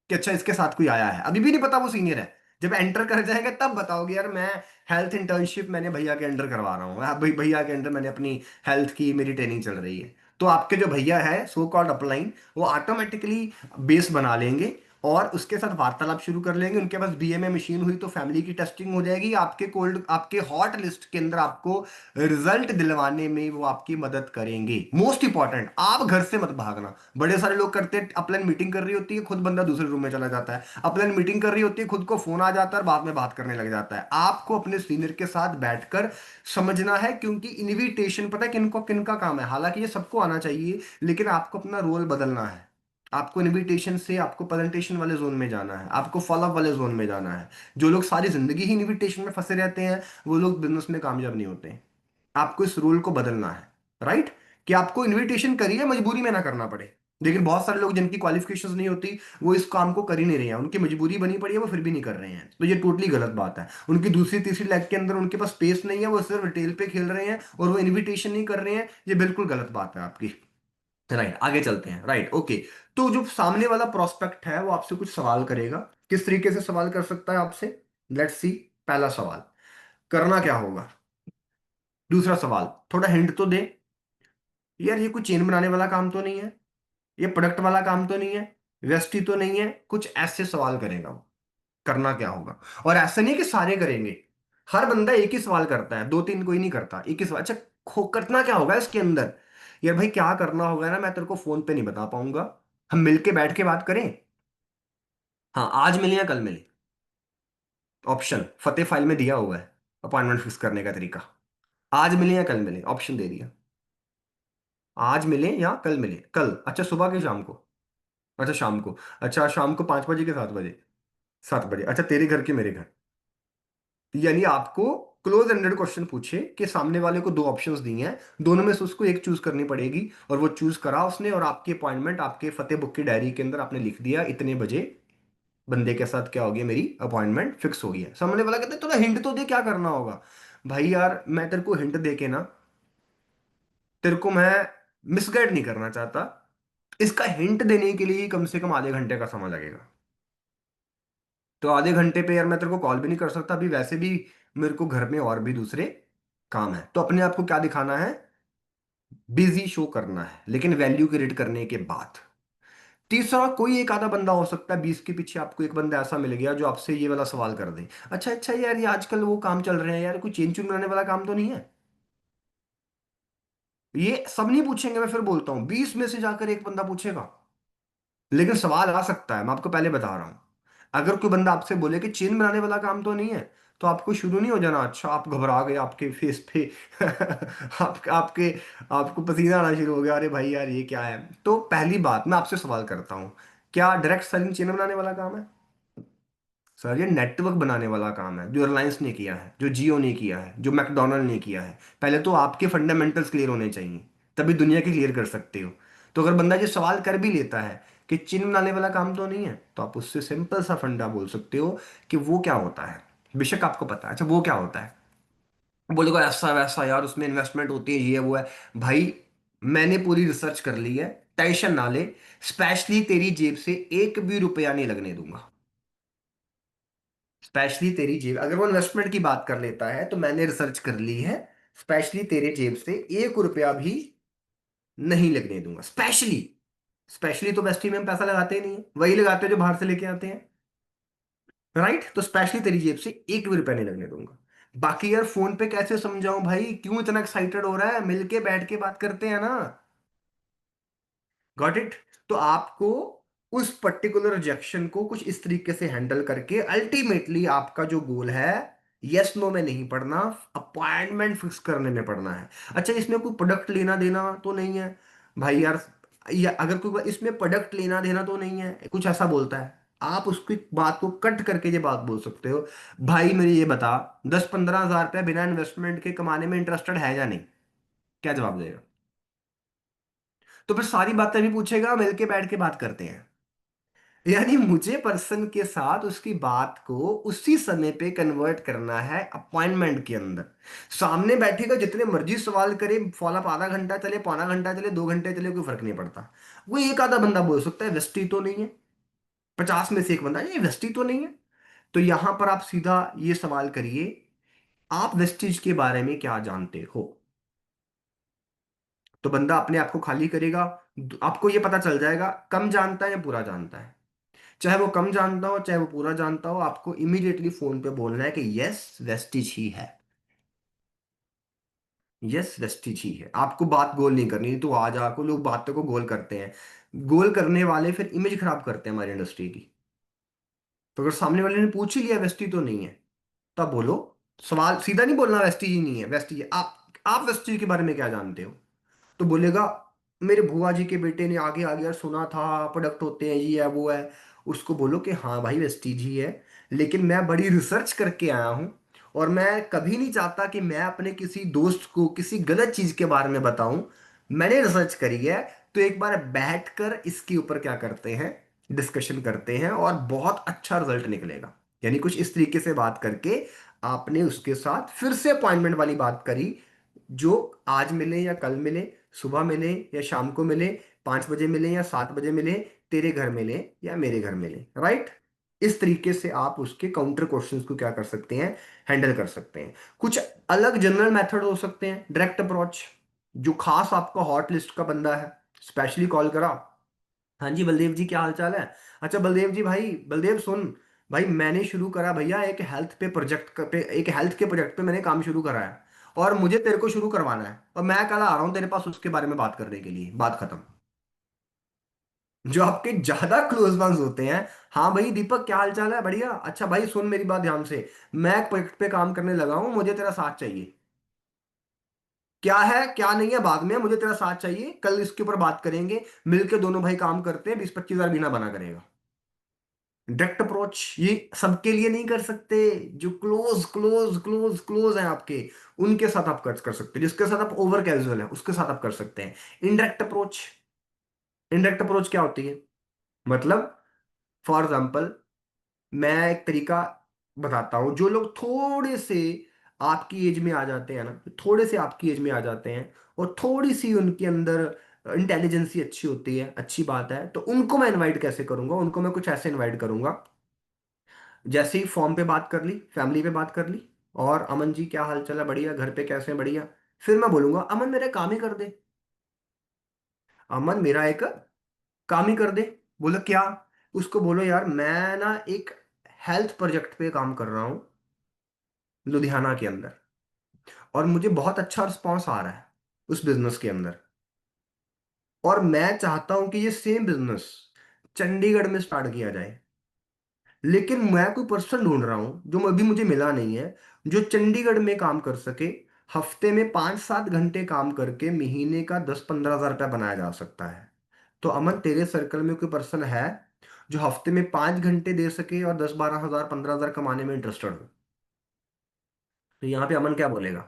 कि अच्छा इसके साथ कोई आया है, अभी भी नहीं पता वो सीनियर है। जब एंटर कर जाएगा तब बताओगे यार मैं हेल्थ इंटर्नशिप मैंने भैया के अंडर करवा रहा हूँ, भैया के अंडर मैंने अपनी हेल्थ की मेरी ट्रेनिंग चल रही है। तो आपके जो भैया है सो कॉल्ड अपलाइन, वो ऑटोमेटिकली बेस बना लेंगे और उसके साथ वार्तालाप शुरू कर लेंगे। उनके पास बीएमए मशीन हुई तो फैमिली की टेस्टिंग हो जाएगी, आपके कोल्ड आपके हॉट लिस्ट के अंदर आपको रिजल्ट दिलवाने में वो आपकी मदद करेंगे। मोस्ट इंपॉर्टेंट, आप घर से मत भागना। बड़े सारे लोग करते हैं, अपलाइन मीटिंग कर रही होती है, खुद बंदा दूसरे रूम में चला जाता है, अपलाइन मीटिंग कर रही होती है, खुद को फोन आ जाता है और बाद में बात करने लग जाता है। आपको अपने सीनियर के साथ बैठकर समझना है, क्योंकि इनविटेशन पता है किनको किनका काम है, हालांकि ये सबको आना चाहिए, लेकिन आपको अपना रोल बदलना है। आपको इनविटेशन से आपको प्रेजेंटेशन वाले जोन में जाना है, आपको फॉलोअप वाले जोन में जाना है। जो लोग सारी जिंदगी ही इनविटेशन में फंसे रहते हैं, वो लोग बिजनेस में कामयाब नहीं होते। आपको इस रूल को बदलना है, राइट, कि आपको इनविटेशन करिए, मजबूरी में ना करना पड़े। लेकिन बहुत सारे लोग जिनकी क्वालिफिकेशंस नहीं होती वो इस काम को कर ही नहीं रहे हैं, उनकी मजबूरी बनी पड़ी है, वो फिर भी नहीं कर रहे हैं, तो ये टोटली गलत बात है। उनकी दूसरी तीसरी लेग के अंदर उनके पास स्पेस नहीं है, वो सिर्फ रिटेल पे खेल रहे हैं और वो इनविटेशन नहीं कर रहे हैं, ये बिल्कुल गलत बात है आपकी। राइट, आगे चलते हैं। Right, okay. तो जो सामने वाला प्रोस्पेक्ट है वो आपसे कुछ सवाल करेगा। किस तरीके से सवाल कर सकता है आपसे? Let's see. पहला सवाल, करना क्या होगा? दूसरा सवाल, थोड़ा हिंट तो दे, यार ये कोई चेन बनाने वाला काम तो नहीं है, ये प्रोडक्ट वाला काम तो नहीं है, वेस्टी तो नहीं है, कुछ ऐसे सवाल करेगा वो। करना क्या होगा? और ऐसा नहीं है कि सारे करेंगे, हर बंदा एक ही सवाल करता है, दो तीन कोई नहीं करता, एक ही सवाल। अच्छा, करना क्या होगा इसके अंदर? यार भाई क्या करना होगा ना, मैं तेरे को फोन पे नहीं बता पाऊंगा, हम मिलके बैठ के बात करें। हाँ, आज मिले या कल मिले? ऑप्शन फतेह फाइल में दिया हुआ है, अपॉइंटमेंट फिक्स करने का तरीका। आज मिले या कल मिले, ऑप्शन दे दिया। आज मिले या कल मिले? कल, अच्छा सुबह के शाम को? अच्छा शाम को। अच्छा शाम को 5 बजे के 7 बजे? 7 बजे, अच्छा तेरे घर के मेरे घर। यानी आपको क्लोज एंडेड क्वेश्चन पूछे कि सामने वाले को दो ऑप्शंस दी हैं, दोनों में से उसको एक चूज करनी पड़ेगी, और वो चूज करा उसने, और आपकी अपॉइंटमेंट आपके फतेह बुक की डायरी के अंदर आपने लिख दिया, इतने बजे बंदे के साथ क्या हो गया, मेरी अपॉइंटमेंट फिक्स हो गई है। सामने वाला कहते थोड़ा हिंट तो दे क्या करना होगा। भाई यार मैं तेरे को हिंट दे के ना, तेरे को मैं मिसगाइड नहीं करना चाहता, इसका हिंट देने के लिए ही कम से कम आधे घंटे का समय लगेगा। तो आधे घंटे पे यार मैं तेरे को कॉल भी नहीं कर सकता अभी, वैसे भी मेरे को घर में और भी दूसरे काम है। तो अपने आप को क्या दिखाना है? बिजी शो करना है, लेकिन वैल्यू क्रिएट करने के बाद। तीसरा, कोई एक आधा बंदा हो सकता है 20 के पीछे, आपको एक बंदा ऐसा मिल गया जो आपसे ये वाला सवाल कर दे, अच्छा अच्छा यार ये आजकल वो काम चल रहे हैं यार, कोई चेन चून बनाने वाला काम तो नहीं है? ये सब नहीं पूछेंगे, मैं फिर बोलता हूँ 20 में से जाकर एक बंदा पूछेगा। लेकिन सवाल आ सकता है, मैं आपको पहले बता रहा हूं। अगर कोई बंदा आपसे बोले कि चेन बनाने वाला काम तो नहीं है, तो आपको शुरू नहीं हो जाना, अच्छा आप घबरा गए, आपके फेस पे आपके आपको पसीना आना शुरू हो गया, अरे भाई यार ये क्या है। तो पहली बात मैं आपसे सवाल करता हूं, क्या डायरेक्ट सेलिंग चेन बनाने वाला काम है? सर ये नेटवर्क बनाने वाला काम है, जो रिलायंस ने किया है, जो जियो ने किया है, जो मैकडोनल्ड ने किया है। पहले तो आपके फंडामेंटल्स क्लियर होने चाहिए, तभी दुनिया के क्लियर कर सकते हो। तो अगर बंदा ये सवाल कर भी लेता है कि चिन्ह बनाने वाला काम तो नहीं है, तो आप उससे सिंपल सा फंडा बोल सकते हो कि वो क्या होता है। बेशक आपको पता है, अच्छा वो क्या होता है, बोलेगा ऐसा वैसा यार उसमें इन्वेस्टमेंट होती है, ये वो है। भाई मैंने पूरी रिसर्च कर ली है, टेंशन ना ले, स्पेशली तेरी जेब से एक भी रुपया नहीं लगने दूंगा। स्पेशली तेरी जेब, अगर वो इन्वेस्टमेंट की बात कर लेता है तो मैंने रिसर्च कर ली है, स्पेशली तेरे जेब से एक रुपया भी नहीं लगने दूंगा। स्पेशली, स्पेशली तो वेस्टी में हम पैसा लगाते ही नहीं है, वही लगाते हैं जो बाहर से लेके आते हैं। राइट, तो स्पेशली तेरी जेब से एक भी रुपया नहीं लगने दूंगा। बाकी यार फोन पे कैसे समझाऊं भाई, क्यों इतना एक्साइटेड हो रहा है, मिलके बैठ के बात करते हैं ना। Got it. तो आपको उस पर्टिकुलर रिजेक्शन को कुछ इस तरीके से हैंडल करके अल्टीमेटली आपका जो गोल है, यस नो में नहीं पड़ना, अपॉइंटमेंट फिक्स करने में पड़ना है। अच्छा इसमें कोई प्रोडक्ट लेना देना तो नहीं है भाई यार, या अगर कोई इसमें प्रोडक्ट लेना देना तो नहीं है, कुछ ऐसा बोलता है, आप उसकी बात को कट करके ये बात बोल सकते हो, भाई मेरे ये बता, 10-15 हज़ार रुपया बिना इन्वेस्टमेंट के कमाने में इंटरेस्टेड है या नहीं? क्या जवाब देगा? तो फिर सारी बातें भी पूछेगा, मिलके बैठ के बात करते हैं। यानी मुझे पर्सन के साथ उसकी बात को उसी समय पे कन्वर्ट करना है अपॉइंटमेंट के अंदर। सामने बैठेगा जितने मर्जी सवाल करे, फॉलोअप आधा घंटा चले, पौना घंटा चले, 2 घंटे चले, कोई फर्क नहीं पड़ता। वो एक आधा बंदा बोल सकता है वेस्टी तो नहीं है, 50 में से एक बंदा ये वेस्टी तो नहीं है। तो यहां पर आप सीधा ये सवाल करिए, आप वेस्टीज के बारे में क्या जानते हो? तो बंदा अपने आप को खाली करेगा, आपको ये पता चल जाएगा कम जानता है या पूरा जानता है। चाहे वो कम जानता हो चाहे वो पूरा जानता हो, आपको इमीडिएटली फोन पे बोलना है कि यस वेस्टिज ही है, यस वेस्टिज ही है। आपको बात गोल नहीं करनी, तो आज आपको लोग बातों को गोल करते हैं, गोल करने वाले फिर इमेज खराब करते हैं हमारी इंडस्ट्री की। तो अगर सामने वाले ने पूछ ही लिया वेस्टी तो नहीं है, तब बोलो, सवाल सीधा नहीं बोलना वेस्टीज ही नहीं है, वेस्टीज है। आप वेस्टीज के बारे में क्या जानते हो? तो बोलेगा मेरे बुआ जी के बेटे ने आगे आगे यार सुना था प्रोडक्ट होते हैं ये है वो है। उसको बोलो कि हाँ भाई वेस्टीज ही है, लेकिन मैं बड़ी रिसर्च करके आया हूँ, और मैं कभी नहीं चाहता कि मैं अपने किसी दोस्त को किसी गलत चीज के बारे में बताऊं, मैंने रिसर्च करी है, तो एक बार बैठकर इसके ऊपर क्या करते हैं, डिस्कशन करते हैं, और बहुत अच्छा रिजल्ट निकलेगा। यानी कुछ इस तरीके से बात करके आपने उसके साथ फिर से अपॉइंटमेंट वाली बात करी, जो आज मिले या कल मिले, सुबह मिले या शाम को मिले, 5 बजे मिले या 7 बजे मिले, तेरे घर मिले या मेरे घर मिले, राइट। इस तरीके से आप उसके काउंटर क्वेश्चंस को क्या कर सकते हैं, हैंडल कर सकते हैं। कुछ अलग जनरल मेथड हो सकते हैं, डायरेक्ट अप्रोच, जो खास आपका हॉट लिस्ट का बंदा है, स्पेशली कॉल करा, हाँ जी बलदेव जी क्या हाल चाल है, अच्छा बलदेव जी भाई, बलदेव सुन, भाई मैंने शुरू करा भैया एक हेल्थ पे प्रोजेक्ट पे, एक हेल्थ के प्रोजेक्ट पे मैंने काम शुरू करा है, और मुझे तेरे को शुरू करवाना है, और मैं कल आ रहा हूँ तेरे पास उसके बारे में बात करने के लिए, बात खत्म। जो आपके ज्यादा क्लोज वंस होते हैं, हाँ भाई दीपक क्या हाल चाल है, बढ़िया, अच्छा भाई सुन मेरी बात ध्यान से, मैं एक प्रोजेक्ट पे काम करने लगा हूँ, मुझे तेरा साथ चाहिए, क्या है क्या नहीं है बाद में, मुझे तेरा साथ चाहिए, कल इसके ऊपर बात करेंगे, मिलके दोनों भाई काम करते हैं, 20-25 हजार महीना बना करेगा। डायरेक्ट अप्रोच ये सबके लिए नहीं कर सकते, जो क्लोज क्लोज क्लोज क्लोज हैं आपके, उनके साथ आप कर सकते हैं, जिसके साथ आप ओवर कैजुअल है उसके साथ आप कर सकते हैं। इनडायरेक्ट अप्रोच, इनडायरेक्ट अप्रोच क्या होती है, मतलब फॉर एग्जाम्पल, मैं एक तरीका बताता हूं, जो लोग थोड़े से आपकी एज में आ जाते हैं ना, थोड़े से आपकी एज में आ जाते हैं, और थोड़ी सी उनके अंदर इंटेलिजेंसी अच्छी होती है, अच्छी बात है, तो उनको मैं इनवाइट कैसे करूंगा, उनको मैं कुछ ऐसे इनवाइट करूंगा, जैसे ही फॉर्म पे बात कर ली, फैमिली पे बात कर ली, और अमन जी क्या हाल चाल है, बढ़िया, घर पे कैसे हैं, बढ़िया, फिर मैं बोलूंगा अमन मेरा काम ही कर दे, अमन मेरा एक काम ही कर दे, बोलो क्या, उसको बोलो यार मैं ना एक हेल्थ प्रोजेक्ट पे काम कर रहा हूँ लुधियाना के अंदर, और मुझे बहुत अच्छा रिस्पॉन्स आ रहा है उस बिजनेस के अंदर, और मैं चाहता हूं कि ये सेम बिजनेस चंडीगढ़ में स्टार्ट किया जाए, लेकिन मैं कोई पर्सन ढूंढ रहा हूं जो अभी मुझे मिला नहीं है, जो चंडीगढ़ में काम कर सके, हफ्ते में 5-7 घंटे काम करके महीने का 10-15 हजार रुपया बनाया जा सकता है। तो अमन तेरे सर्कल में कोई पर्सन है जो हफ्ते में 5 घंटे दे सके और 10-12 हजार 15 हजार कमाने में इंटरेस्टेड हो? तो यहाँ पे अमन क्या बोलेगा,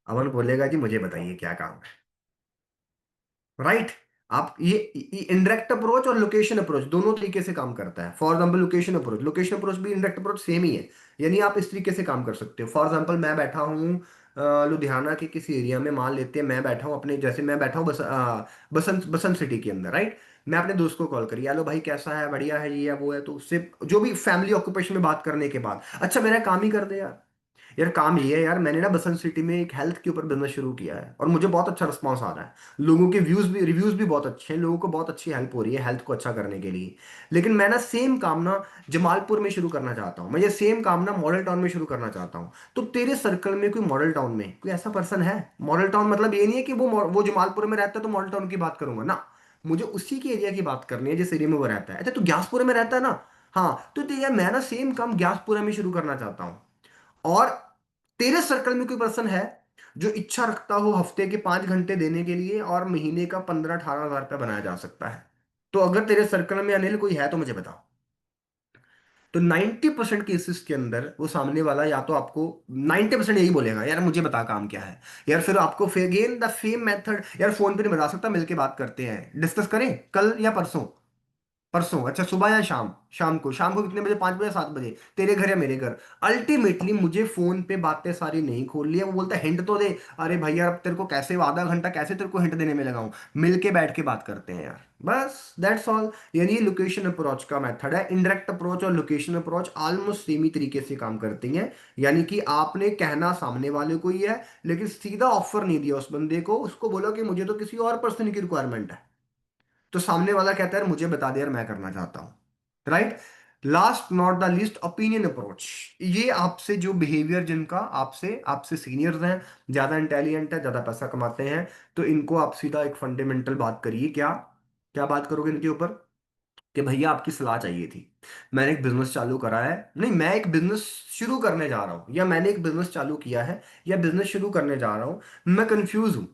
अमन बोलेगा जी मुझे बताइए क्या काम है, राइट। आप ये इनडायरेक्ट अप्रोच और लोकेशन अप्रोच दोनों तरीके से काम करता है। For example location approach, location approach भी इनडायरेक्ट अप्रोच सेम ही है, यानी आप इस तरीके से काम कर सकते हो। फॉर एग्जांपल मैं बैठा हूँ लुधियाना के किसी एरिया में, मान लेते हैं मैं बैठा हूँ अपने, जैसे मैं बैठा हूँ बसंत बसंत सिटी के अंदर, राइट। मैं अपने दोस्त को कॉल करी, हेलो भाई कैसा है, बढ़िया है, ये है वो है, तो उससे जो भी फैमिली ऑक्यूपेशन में बात करने के बाद, अच्छा मेरा काम ही कर दे यार, यार काम ये है यार, मैंने ना बसंत सिटी में एक हेल्थ के ऊपर बिजनेस शुरू किया है, और मुझे बहुत अच्छा रिस्पांस आ रहा है, लोगों के व्यूज भी, रिव्यूज भी बहुत अच्छे हैं, लोगों को बहुत अच्छी हेल्प हो रही है हेल्थ को अच्छा करने के लिए। लेकिन मैं ना सेम काम ना जमालपुर में शुरू करना चाहता हूँ, मैं ये सेम काम ना मॉडल टाउन में शुरू करना चाहता हूँ। तो तेरे सर्कल में कोई मॉडल टाउन में कोई ऐसा पर्सन है, मॉडल टाउन मतलब ये नहीं है कि वो जमालपुर में रहता है तो मॉडल टाउन की बात करूंगा ना, मुझे उसी के एरिया की बात करनी है जिस एरिया में वो रहता है। अच्छा तू ग्यासपुर में रहता है ना, हाँ तो यार मैं ना सेम काम ग्यासपुरा में शुरू करना चाहता हूँ, और तेरे सर्कल में कोई पर्सन है जो इच्छा रखता हो हफ्ते के 5 घंटे देने के लिए, और महीने का 15-18 हजार रुपया बनाया जा सकता है, तो अगर तेरे सर्कल में अनिल कोई है तो मुझे बताओ। तो 90% केसेस के अंदर वो सामने वाला या तो आपको 90% यही बोलेगा यार मुझे बता काम क्या है, यार फिर आपको फिर अगेन द सेम मेथड, यार फोन पे नहीं बता सकता, मिलके बात करते हैं, डिस्कस करें कल या परसों, परसों अच्छा सुबह या शाम, शाम को कितने बजे, 5 बजे 7 बजे, तेरे घर या मेरे घर। अल्टीमेटली मुझे फोन पे बातें सारी नहीं खोल है, वो बोलता है हिंट तो दे, अरे भैया अब तेरे को कैसे आधा घंटा कैसे तेरे को हिंट देने में लगाऊं, मिलके बैठ के बात करते हैं यार, बस दैट्स ऑल। यानी ये लोकेशन अप्रोच का मेथड है। इनडायरेक्ट अप्रोच और लोकेशन अप्रोच ऑलमोस्ट सेम ही तरीके से काम करती हैं, यानी कि आपने कहना सामने वाले को ही है, लेकिन सीधा ऑफर नहीं दिया उस बंदे को, उसको बोला कि मुझे तो किसी और पर्सन की रिक्वायरमेंट है, तो सामने वाला कहता है मुझे बता दे यार मैं करना चाहता हूं, right. Last not the least opinion approach, ये आपसे जो बिहेवियर, जिनका आपसे आपसे सीनियर्स हैं, ज्यादा इंटेलिजेंट है, ज्यादा पैसा कमाते हैं, तो इनको आप सीधा एक फंडामेंटल बात करिए, क्या क्या बात करोगे इनके ऊपर, कि भैया आपकी सलाह चाहिए थी, मैंने एक बिजनेस चालू करा है, नहीं मैं एक बिजनेस शुरू करने जा रहा हूं, या मैंने एक बिजनेस चालू किया है, या बिजनेस शुरू करने जा रहा हूं, मैं कंफ्यूज हूं,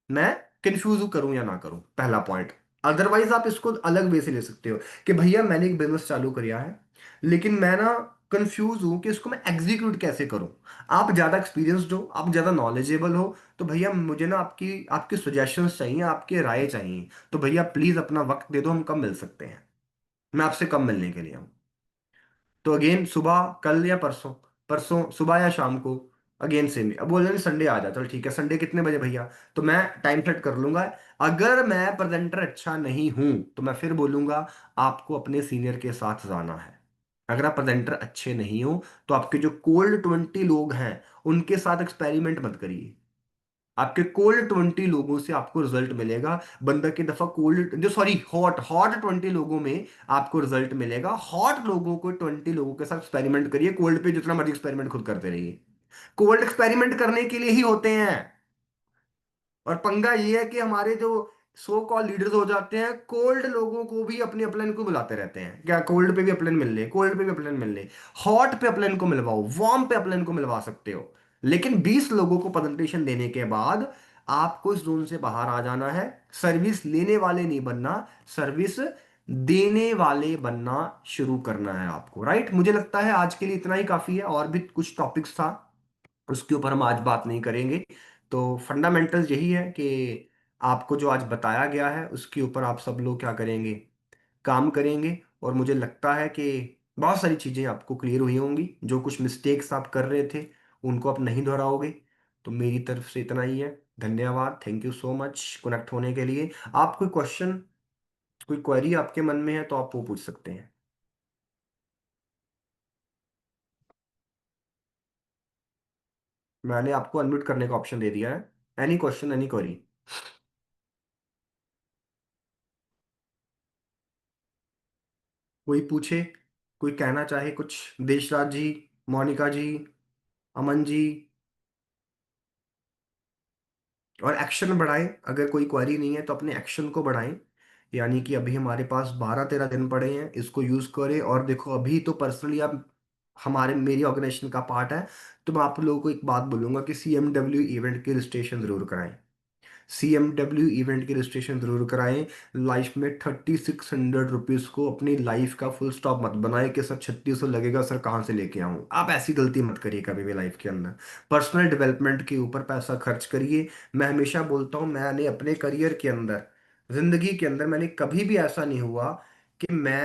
मैं कंफ्यूज हूं करूं या ना करूं, पहला पॉइंट। अदरवाइज आप इसको अलग वे से ले सकते हो कि भैया मैंने एक बिजनेस चालू किया है, लेकिन मैं ना कंफ्यूज हूं कि इसको मैं एग्जीक्यूट कैसे करूं। आप ज्यादा एक्सपीरियंस्ड हो, आप ज्यादा नॉलेजेबल हो, तो भैया मुझे ना आपकी आपके सजेशंस चाहिए, आपके राय चाहिए। तो भैया प्लीज अपना वक्त दे दो, हम कब मिल सकते हैं? मैं आपसे कब मिलने के लिए हूँ? तो अगेन सुबह, कल या परसों, परसों सुबह या शाम को। अगेन सेम, अब बोल रहे संडे आ जा, चल ठीक है, संडे कितने बजे भैया? तो मैं टाइम सेट कर लूंगा। अगर मैं प्रेजेंटर अच्छा नहीं हूं तो मैं फिर बोलूंगा आपको अपने सीनियर के साथ जाना है। अगर आप प्रेजेंटर अच्छे नहीं हो तो आपके जो कोल्ड 20 लोग हैं उनके साथ एक्सपेरिमेंट मत करिए। आपके कोल्ड 20 लोगों से आपको रिजल्ट मिलेगा। बंदा की दफा कोल्ड जो सॉरी हॉट हॉट 20 लोगों में आपको रिजल्ट मिलेगा। हॉट लोगों को 20 लोगों के साथ एक्सपेरिमेंट करिए, कोल्ड पे जितना मर्जी एक्सपेरिमेंट खुद करते रहिए। कोल्ड एक्सपेरिमेंट करने के लिए ही होते हैं। और पंगा ये है कि हमारे जो सो कॉल लीडर्स हो जाते हैं, कोल्ड लोगों को भी अपने अपलाइन को बुलाते रहते हैं, क्या कोल्ड पे भी अपलाइन मिल ले, कोल्ड पे भी अपलाइन मिल ले। हॉट पे अपलाइन को मिलवाओ, वार्म पे अपलाइन को मिलवा सकते हो, लेकिन 20 लोगों को प्रेजेंटेशन देने के बाद आपको इस जोन से बाहर आ जाना है। सर्विस लेने वाले नहीं बनना, सर्विस देने वाले बनना शुरू करना है आपको, राइट? मुझे लगता है आज के लिए इतना ही काफी है, और भी कुछ टॉपिक्स था, उसके ऊपर हम आज बात नहीं करेंगे। तो फंडामेंटल्स यही है कि आपको जो आज बताया गया है उसके ऊपर आप सब लोग क्या करेंगे, काम करेंगे। और मुझे लगता है कि बहुत सारी चीज़ें आपको क्लियर हुई होंगी, जो कुछ मिस्टेक्स आप कर रहे थे उनको आप नहीं दोहराओगे। तो मेरी तरफ से इतना ही है। धन्यवाद, thank you so much connect होने के लिए। आप कोई क्वेश्चन, कोई क्वेरी आपके मन में है तो आप वो पूछ सकते हैं। मैंने आपको अनम्यूट करने का ऑप्शन दे दिया है। Any question, any query? कोई पूछे, कोई कहना चाहे कुछ? देशराज जी, मोनिका जी, अमन जी। और एक्शन बढ़ाएं, अगर कोई क्वेरी नहीं है तो अपने एक्शन को बढ़ाएं। यानी कि अभी हमारे पास 12-13 दिन पड़े हैं, इसको यूज करें। और देखो अभी तो पर्सनली आप हमारे मेरी ऑर्गेनाइजेशन का पार्ट है, तो मैं आप लोगों को एक बात बोलूंगा कि CMW इवेंट के रजिस्ट्रेशन जरूर कराएं। CMW इवेंट की रजिस्ट्रेशन जरूर कराएं। लाइफ में 3600 रुपीज को अपनी लाइफ का फुल स्टॉप मत बनाए कि सर 3600 लगेगा, सर कहाँ से लेके आऊं। आप ऐसी गलती मत करिए कभी भी लाइफ के अंदर। पर्सनल डेवलपमेंट के ऊपर पैसा खर्च करिए। मैं हमेशा बोलता हूँ, मैंने अपने करियर के अंदर, जिंदगी के अंदर मैंने कभी भी ऐसा नहीं हुआ कि मैं